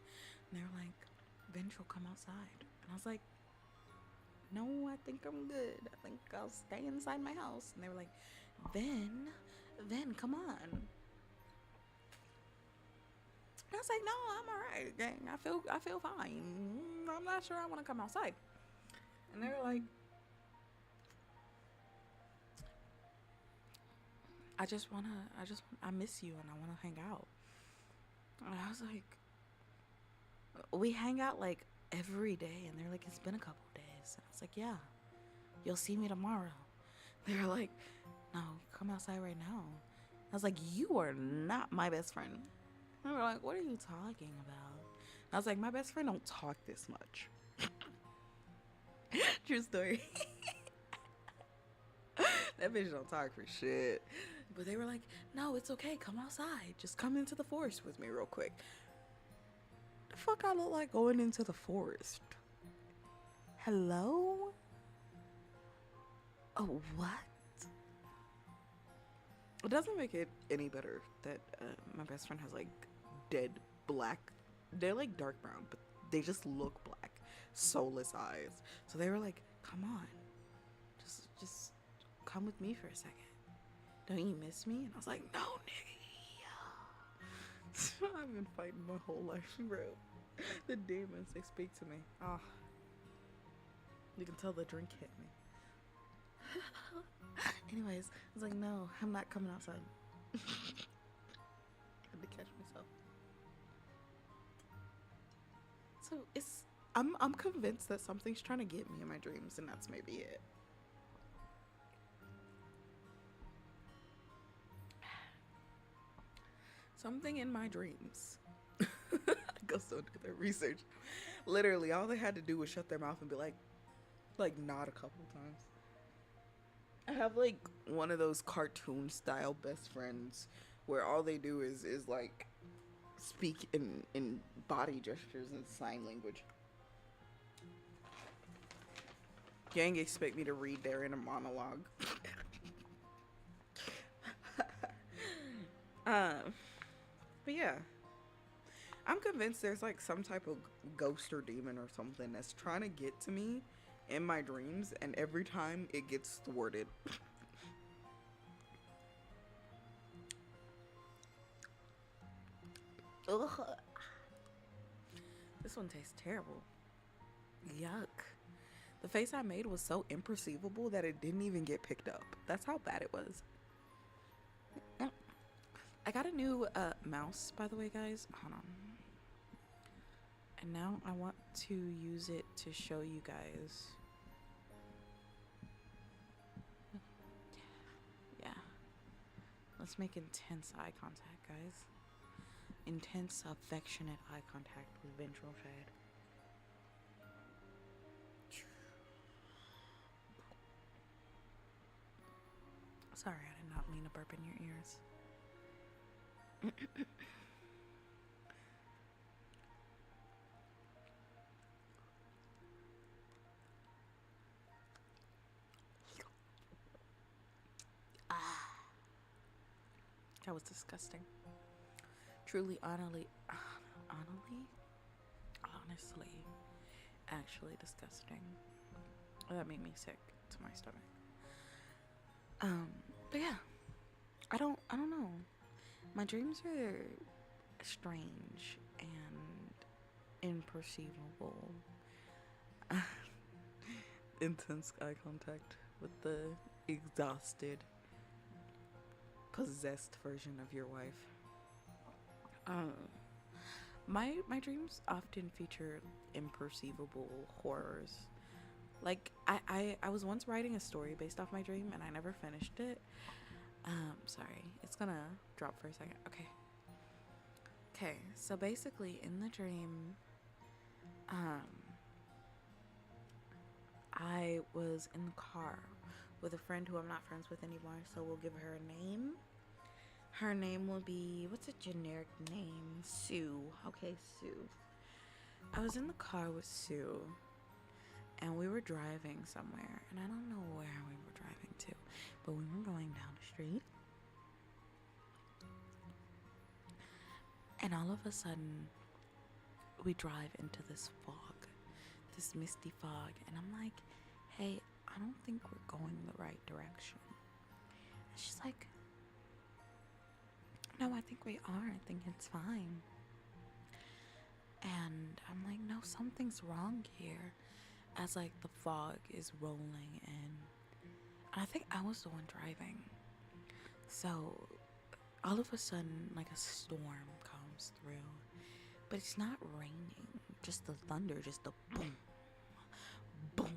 and they were like, Ventral, come outside. And I was like, no, I think I'm good. I think I'll stay inside my house. And they were like, Vynn, come on. And I was like, no, I'm all right, gang. I feel fine. I'm not sure I want to come outside. And they were like, I miss you and I want to hang out. And I was like, we hang out like every day. And they're like, it's been a couple days. And I was like, yeah, you'll see me tomorrow. They were like, no, come outside right now. I was like, you are not my best friend. And they were like, what are you talking about? And I was like, my best friend don't talk this much. True story. That bitch don't talk for shit. But they were like, no, it's okay. Come outside. Just come into the forest with me real quick. The fuck I look like going into the forest? Hello? Oh, what? It doesn't make it any better that my best friend has like dead black. They're like dark brown, but they just look black. Soulless eyes. So they were like, come on. Just come with me for a second. Don't you miss me? And I was like, no, nigga. I've been fighting my whole life, bro. The demons, they speak to me. Oh. You can tell the drink hit me. Anyways, I was like, no, I'm not coming outside. I had to catch myself. So I'm convinced that something's trying to get me in my dreams, and that's maybe it. Something in my dreams. Go so do their research. Literally, all they had to do was shut their mouth and be like nod a couple times. I have like one of those cartoon style best friends where all they do is like speak in body gestures and sign language. You ain't expect me to read their inner monologue. But yeah, I'm convinced there's like some type of ghost or demon or something that's trying to get to me in my dreams, and every time it gets thwarted. Ugh. This one tastes terrible. Yuck. The face I made was so imperceivable that it didn't even get picked up. That's how bad it was. I got a new mouse, by the way, guys. Hold on. And now I want to use it to show you guys. Yeah. Let's make intense eye contact, guys. Intense, affectionate eye contact with ventral shade. Sorry, I did not mean to burp in your ears. That was disgusting. Truly, honestly, actually disgusting. That made me sick to my stomach. But yeah, I don't know. My dreams are strange and imperceivable. Intense eye contact with the exhausted, possessed version of your wife. My dreams often feature imperceivable horrors. Like I was once writing a story based off my dream and I never finished it. Sorry, it's gonna drop for a second. Okay, so basically in the dream, I was in the car with a friend who I'm not friends with anymore, so we'll give her a name. Her name will be, what's a generic name? Sue. Okay, Sue. I was in the car with Sue, And we were driving somewhere, and I don't know where we were driving to, but we were going down the street. And all of a sudden, we drive into this fog, this misty fog, and I'm like, hey, I don't think we're going the right direction. And she's like, no, I think we are. I think it's fine. And I'm like, no, something's wrong here. As like the fog is rolling in. And I think I was the one driving. So all of a sudden, like a storm comes through. But it's not raining. Just the thunder, just the boom, boom.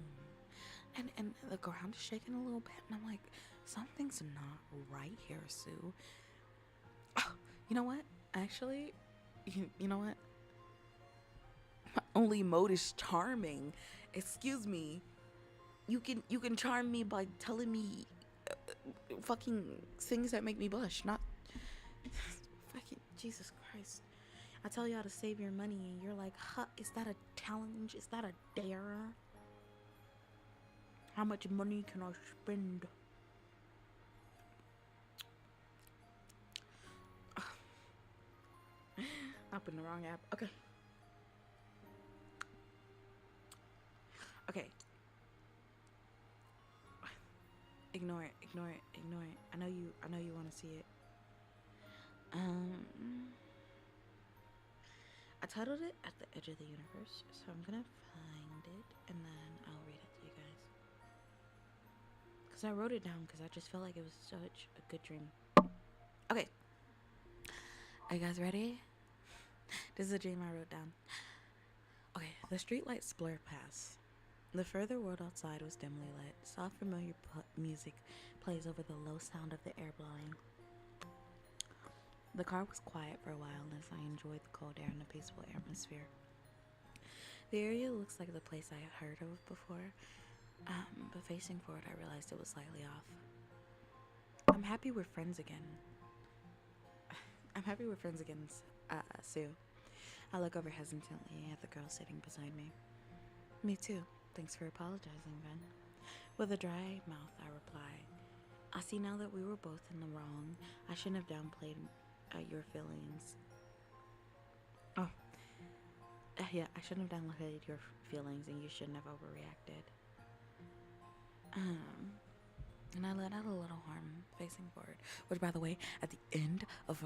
And the ground is shaking a little bit. And I'm like, something's not right here, Sue. Oh, you know what? Actually, you know what? My only mode is charming. Excuse me. You can charm me by telling me fucking things that make me blush, not fucking Jesus Christ. I tell y'all to save your money and you're like, huh, is that a challenge? Is that a dare? How much money can I spend? Up in the wrong app. Okay. Okay. Ignore it. I know you want to see it. I titled it At the Edge of the Universe, so I'm gonna find it and then I'll read it to you guys. Cause I wrote it down because I just felt like it was such a good dream. Okay. Are you guys ready? This is a dream I wrote down. Okay, the streetlights blur past. The further world outside was dimly lit. Soft, familiar music plays over the low sound of the air blowing. The car was quiet for a while as I enjoyed the cold air and the peaceful atmosphere. The area looks like the place I had heard of before, but facing forward I realized it was slightly off. I'm happy we're friends again. Sue. I look over hesitantly at the girl sitting beside me. Me too. Thanks for apologizing, Vynn. With a dry mouth, I reply, I see now that we were both in the wrong. I shouldn't have downplayed your feelings. I shouldn't have downplayed your feelings and you shouldn't have overreacted. And I let out a little harm facing forward. Which, by the way, at the end of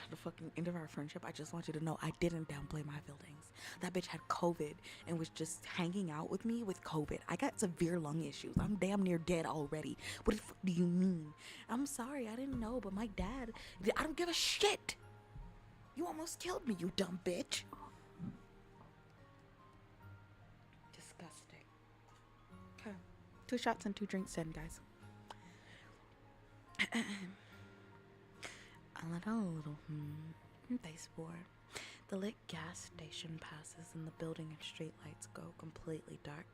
the fucking end of our friendship, I just want you to know I didn't downplay my feelings. That bitch had COVID and was just hanging out with me with COVID. I got severe lung issues. I'm damn near dead already. What the fuck do you mean? I'm sorry, I didn't know, but my dad, I don't give a shit. You almost killed me, you dumb bitch. Disgusting. Okay. 2 shots and 2 drinks in, guys. I let out a little face bore. The lit gas station passes and the building and street lights go completely dark,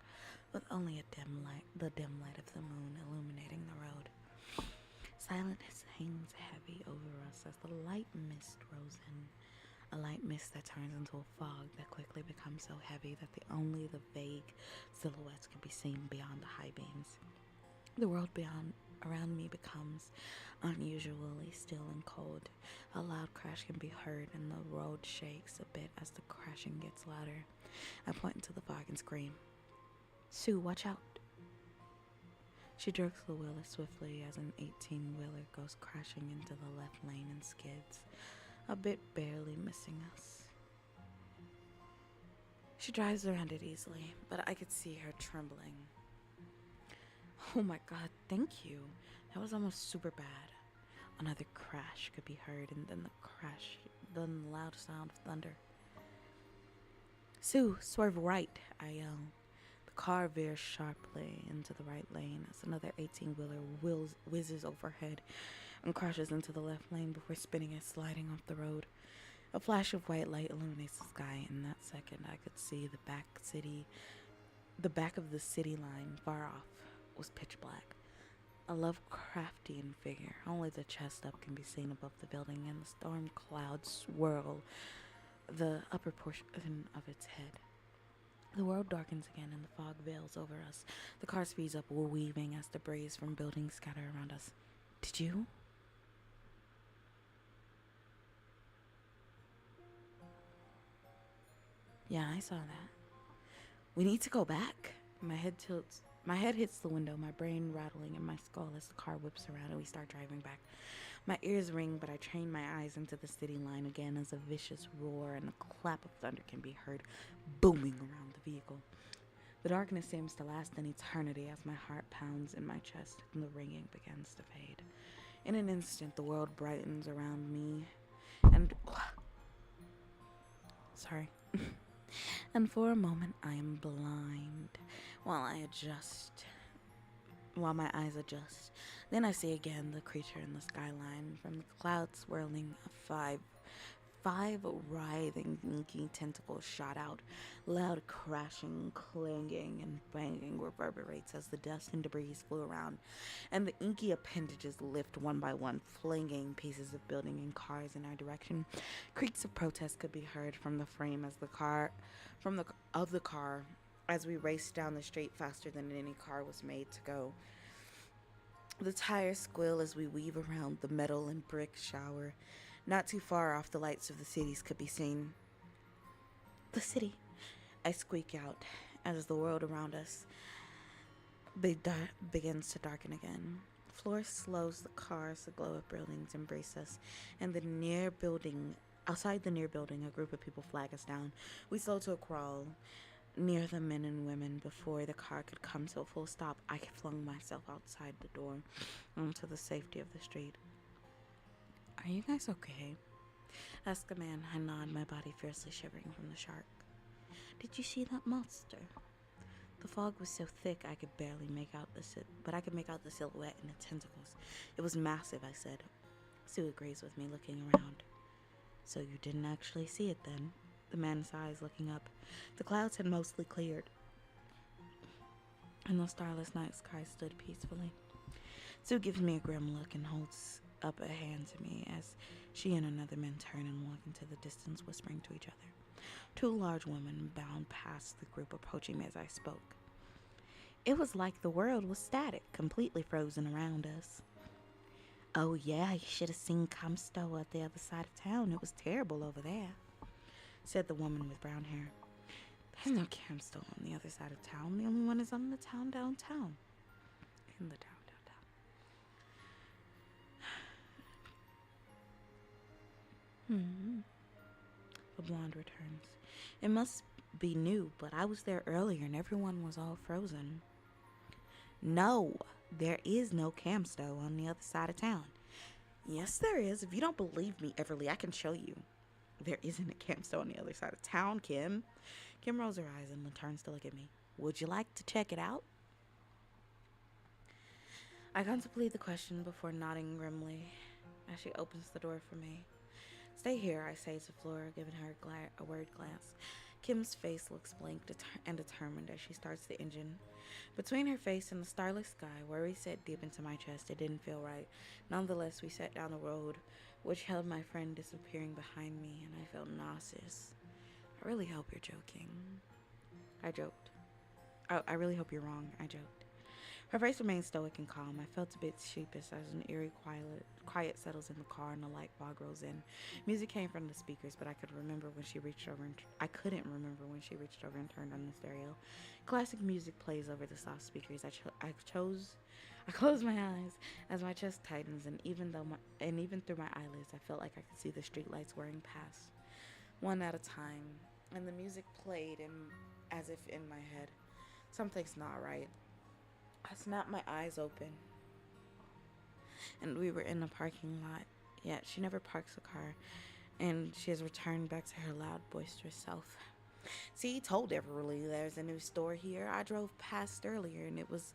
with only the dim light of the moon illuminating the road. Silence hangs heavy over us as the light mist rolls in. A light mist that turns into a fog that quickly becomes so heavy that only the vague silhouettes can be seen beyond the high beams. The world around me becomes unusually still and cold. A loud crash can be heard and the road shakes a bit as the crashing gets louder. I point into the fog and scream, Sue, watch out. She jerks the wheel swiftly as an 18-wheeler goes crashing into the left lane and skids, a bit barely missing us. She drives around it easily, but I could see her trembling. Oh my god, thank you. That was almost super bad. Another crash could be heard, and then the loud sound of thunder. Sue, swerve right, I yell. The car veers sharply into the right lane as another 18-wheeler whizzes overhead and crashes into the left lane before spinning and sliding off the road. A flash of white light illuminates the sky, and in that second I could see the back of the city line far off was pitch black. A Lovecraftian figure, only the chest up can be seen above the building, and the storm clouds swirl the upper portion of its head. The world darkens again and the fog veils over us. The car speeds up, weaving as debris from buildings scatter around us. Did you? Yeah, I saw that. We need to go back. My head tilts. My head hits the window, my brain rattling in my skull as the car whips around and we start driving back. My ears ring, but I train my eyes into the city line again as a vicious roar and a clap of thunder can be heard booming around the vehicle. The darkness seems to last an eternity as my heart pounds in my chest and the ringing begins to fade. In an instant, the world brightens around me and... Sorry. And for a moment, I am blind while my eyes adjust. Then I see again the creature in the skyline. From the clouds swirling, five writhing, inky tentacles shot out. Loud crashing, clanging, and banging reverberates as the dust and debris flew around, and the inky appendages lift one by one, flinging pieces of building and cars in our direction. Creaks of protest could be heard from the frame as the car as we raced down the street faster than any car was made to go. The tires squeal as we weave around the metal and brick shower. Not too far off, the lights of the cities could be seen. The city, I squeak out as the world around us begins to darken again. Floor slows the cars, the glow of buildings embrace us, and outside the near building, a group of people flag us down. We slow to a crawl near the men and women. Before the car could come to a full stop, I flung myself outside the door onto the safety of the street. Are you guys okay? Ask a man. I nod, my body fiercely shivering from the shark. Did you see that monster? The fog was so thick I could barely make out but I could make out the silhouette and the tentacles. It was massive, I said. Sue agrees with me, looking around. So you didn't actually see it then? The man's eyes looking up. The clouds had mostly cleared, and the starless night sky stood peacefully. Sue gives me a grim look and holds up a hand to me as she and another man turn and walk into the distance, whispering to each other. Two large women bound past the group, approaching me as I spoke. It was like the world was static, completely frozen around us. Oh yeah, you should have seen Comstow at the other side of town. It was terrible over there, said the woman with brown hair. There's no Comstow on the other side of town. The only one is on the town downtown. In the town. The blonde returns. It must be new, but I was there earlier and everyone was all frozen. No, there is no Comstow on the other side of town. Yes, there is. If you don't believe me, Everly, I can show you. There isn't a Comstow on the other side of town, Kim. Kim rolls her eyes and turns to look at me. Would you like to check it out? I contemplate the question before nodding grimly as she opens the door for me. Stay here, I say to Flora, giving her a worried glance. Kim's face looks blank and determined as she starts the engine. Between her face and the starless sky, worry set deep into my chest. It didn't feel right. Nonetheless, we sat down the road, which held my friend disappearing behind me, and I felt nauseous. I really hope you're joking. I joked. Oh, I really hope you're wrong. I joked. Her face remained stoic and calm. I felt a bit sheepish as an eerie quiet settles in the car and the light fog rolls in. Music came from the speakers, but I couldn't remember when she reached over and turned on the stereo. Classic music plays over the soft speakers. I closed my eyes as my chest tightens, and even through my eyelids, I felt like I could see the streetlights whirring past, one at a time, and the music played as if in my head. Something's not right. I snapped my eyes open, and we were in the parking lot. Yet she never parks a car, and she has returned back to her loud, boisterous self. See, told Everly there's a new store here. I drove past earlier, and it was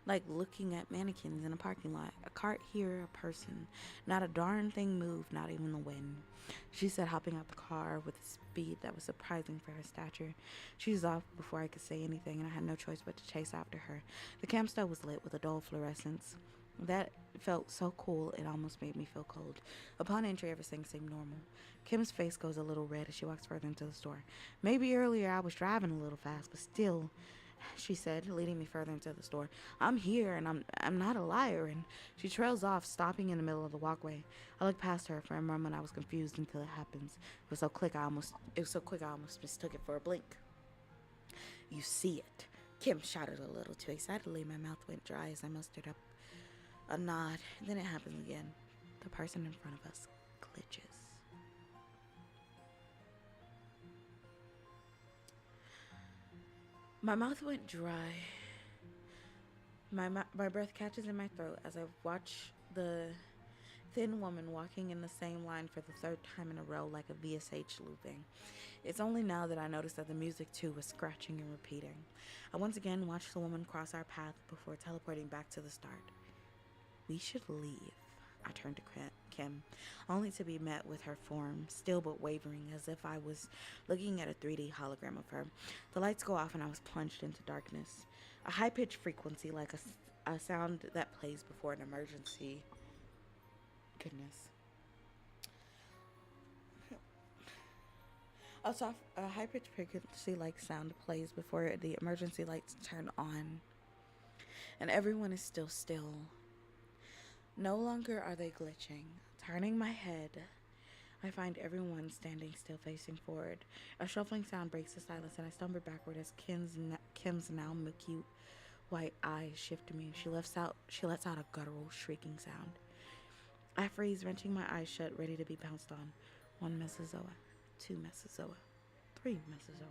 like looking at mannequins in a parking lot. A cart here, a person. Not a darn thing moved, not even the wind. She said, hopping out the car with a speed that was surprising for her stature. She was off before I could say anything, and I had no choice but to chase after her. The campsite was lit with a dull fluorescence. That felt so cool, it almost made me feel cold. Upon entry, everything seemed normal. Kim's face goes a little red as she walks further into the store. Maybe earlier I was driving a little fast, but still, she said, leading me further into the store. I'm here and I'm not a liar. And she trails off, stopping in the middle of the walkway. I looked past her. For a moment I was confused until it happens. It was so quick I almost mistook it for a blink. You see it. Kim shouted a little too excitedly. My mouth went dry as I mustered up a nod. Then it happens again. The person in front of us glitches. My mouth went dry. My breath catches in my throat as I watch the thin woman walking in the same line for the third time in a row like a VSH looping. It's only now that I notice that the music too was scratching and repeating. I once again watched the woman cross our path before teleporting back to the start. We should leave. I turned to Kim, only to be met with her form, still but wavering, as if I was looking at a 3D hologram of her. The lights go off and I was plunged into darkness. A high-pitched frequency like a sound that plays before an emergency. Goodness. A high-pitched frequency like sound plays before the emergency lights turn on. And everyone is still. No longer are they glitching. Turning my head, I find everyone standing still, facing forward. A shuffling sound breaks the silence, and I stumble backward as Kim's now milky white eyes shift to me. She lets out a guttural, shrieking sound. I freeze, wrenching my eyes shut, ready to be pounced on. 1 Mesozoa, 2 Mesozoa, 3 Mesozoa.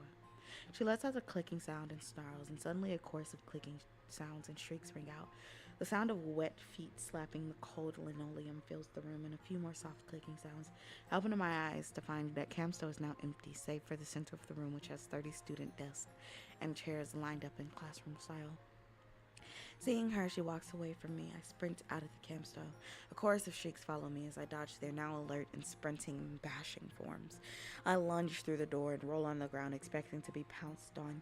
She lets out a clicking sound and snarls, and suddenly a chorus of clicking sounds and shrieks ring out. The sound of wet feet slapping the cold linoleum fills the room, and a few more soft clicking sounds. I open my eyes to find that Camsto is now empty, save for the center of the room, which has 30 student desks and chairs lined up in classroom style. Seeing her, she walks away from me. I sprint out of the Camsto. A chorus of shrieks follow me as I dodge their now alert and sprinting, bashing forms. I lunge through the door and roll on the ground, expecting to be pounced on.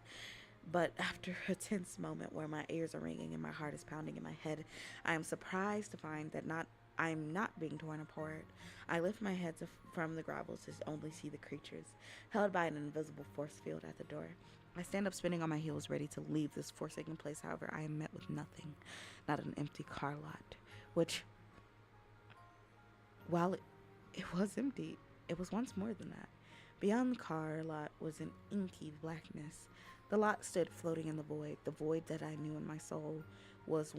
But after a tense moment where my ears are ringing and my heart is pounding in my head, I am surprised to find that I'm not being torn apart. I lift my head from the gravel to only see the creatures, held by an invisible force field at the door. I stand up spinning on my heels, ready to leave this forsaken place. However, I am met with nothing, not an empty car lot, which, while it was empty, it was once more than that. Beyond the car lot was an inky blackness. The lot stood floating in the void that I knew in my soul was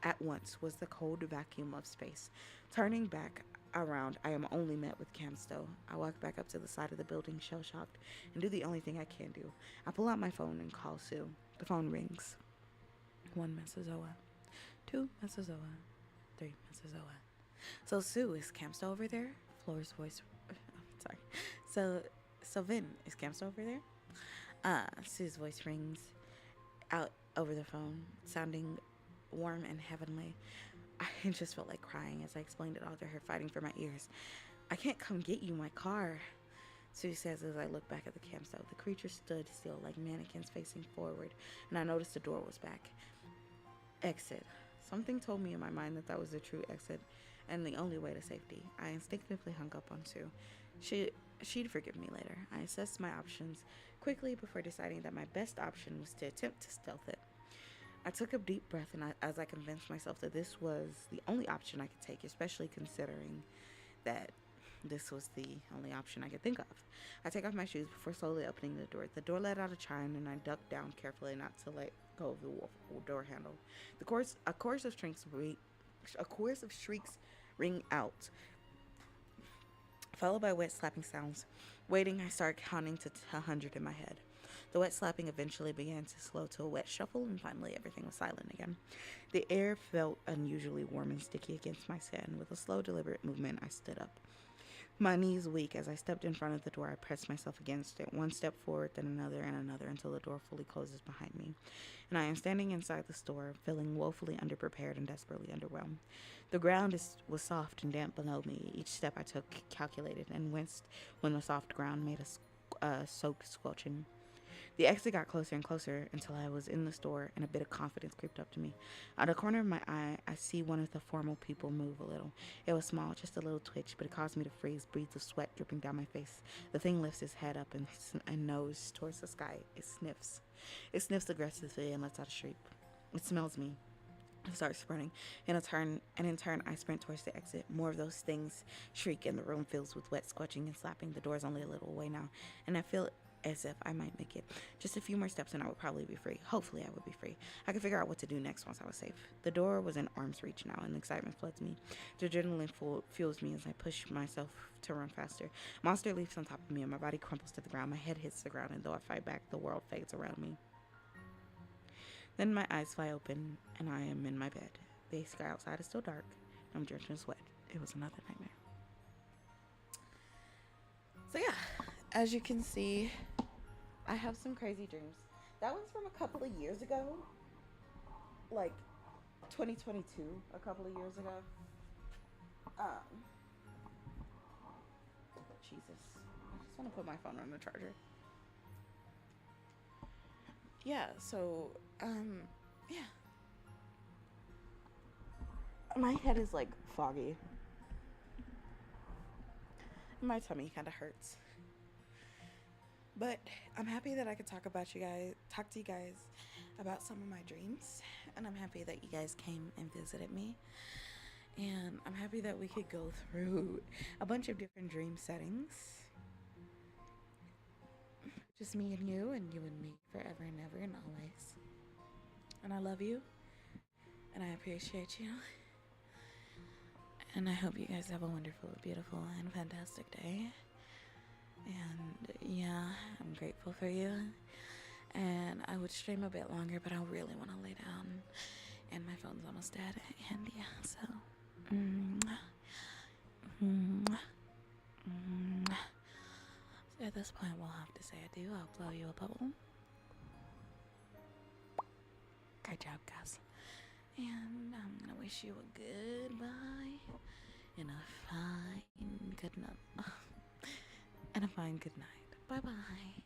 at once was the cold vacuum of space. Turning back around, I am only met with Camsto. I walk back up to the side of the building, shell-shocked, and do the only thing I can do. I pull out my phone and call Sue. The phone rings. 1 Mesozoa, 2 Mesozoa, 3 Mesozoa. So Sue, is Camsto over there? Flora's voice. Sorry. So Vynn, is Camsto over there? Sue's voice rings out over the phone, sounding warm and heavenly. I just felt like crying as I explained it all to her, fighting for my ears. I can't come get you, my car, Sue says as I look back at the campsite. The creature stood still like mannequins facing forward, and I noticed the door was back. Exit. Something told me in my mind that was the true exit and the only way to safety. I instinctively hung up on Sue. She'd forgive me later. I assessed my options quickly before deciding that my best option was to attempt to stealth it. I took a deep breath as I convinced myself that this was the only option I could take, especially considering that this was the only option I could think of. I take off my shoes before slowly opening the door. The door let out a chime, and I ducked down carefully not to let go of the door handle. A chorus of shrieks ring out, followed by wet slapping sounds. Waiting, I start counting to 100 in my head. The wet slapping eventually began to slow to a wet shuffle, and finally everything was silent again. The air felt unusually warm and sticky against my skin. With a slow, deliberate movement, I stood up. My knees weak, as I stepped in front of the door, I pressed myself against it, one step forward, then another and another, until the door fully closes behind me. And I am standing inside the store, feeling woefully underprepared and desperately underwhelmed. The ground was soft and damp below me. Each step I took calculated, and winced when the soft ground made a soaked squelching. The exit got closer and closer until I was in the store and a bit of confidence creeped up to me. Out of the corner of my eye, I see one of the formal people move a little. It was small, just a little twitch, but it caused me to freeze, beads of sweat dripping down my face. The thing lifts its head up and nose towards the sky. It sniffs. It sniffs aggressively and lets out a shriek. It smells me. I start sprinting. In turn, I sprint towards the exit. More of those things shriek, and the room fills with wet squelching and slapping. The door is only a little away now, and I feel as if I might make it. Just a few more steps and I would probably be free. Hopefully I would be free. I could figure out what to do next once I was safe. The door was in arm's reach now, and excitement floods me. The adrenaline fuels me as I push myself to run faster. Monster leaps on top of me, and my body crumples to the ground. My head hits the ground, and though I fight back, the world fades around me. Then my eyes fly open, and I am in my bed. The sky outside is still dark. I'm drenched in sweat. It was another nightmare. So yeah, as you can see, I have some crazy dreams. That one's from a couple of years ago. Like 2022, a couple of years ago. Jesus. I just want to put my phone on the charger. Yeah, so, yeah. My head is like foggy. My tummy kind of hurts. But I'm happy that I could talk to you guys about some of my dreams. And I'm happy that you guys came and visited me. And I'm happy that we could go through a bunch of different dream settings. Just me and you and me forever and ever and always. And I love you. And I appreciate you. And I hope you guys have a wonderful, beautiful, and fantastic day. And yeah, I'm grateful for you. And I would stream a bit longer, but I really want to lay down. And my phone's almost dead. And yeah, so. So at this point, we'll have to say adieu. I'll blow you a bubble. Great job, guys. And I'm going to wish you a goodbye. And a fine good night. And a fine good night. Bye-bye.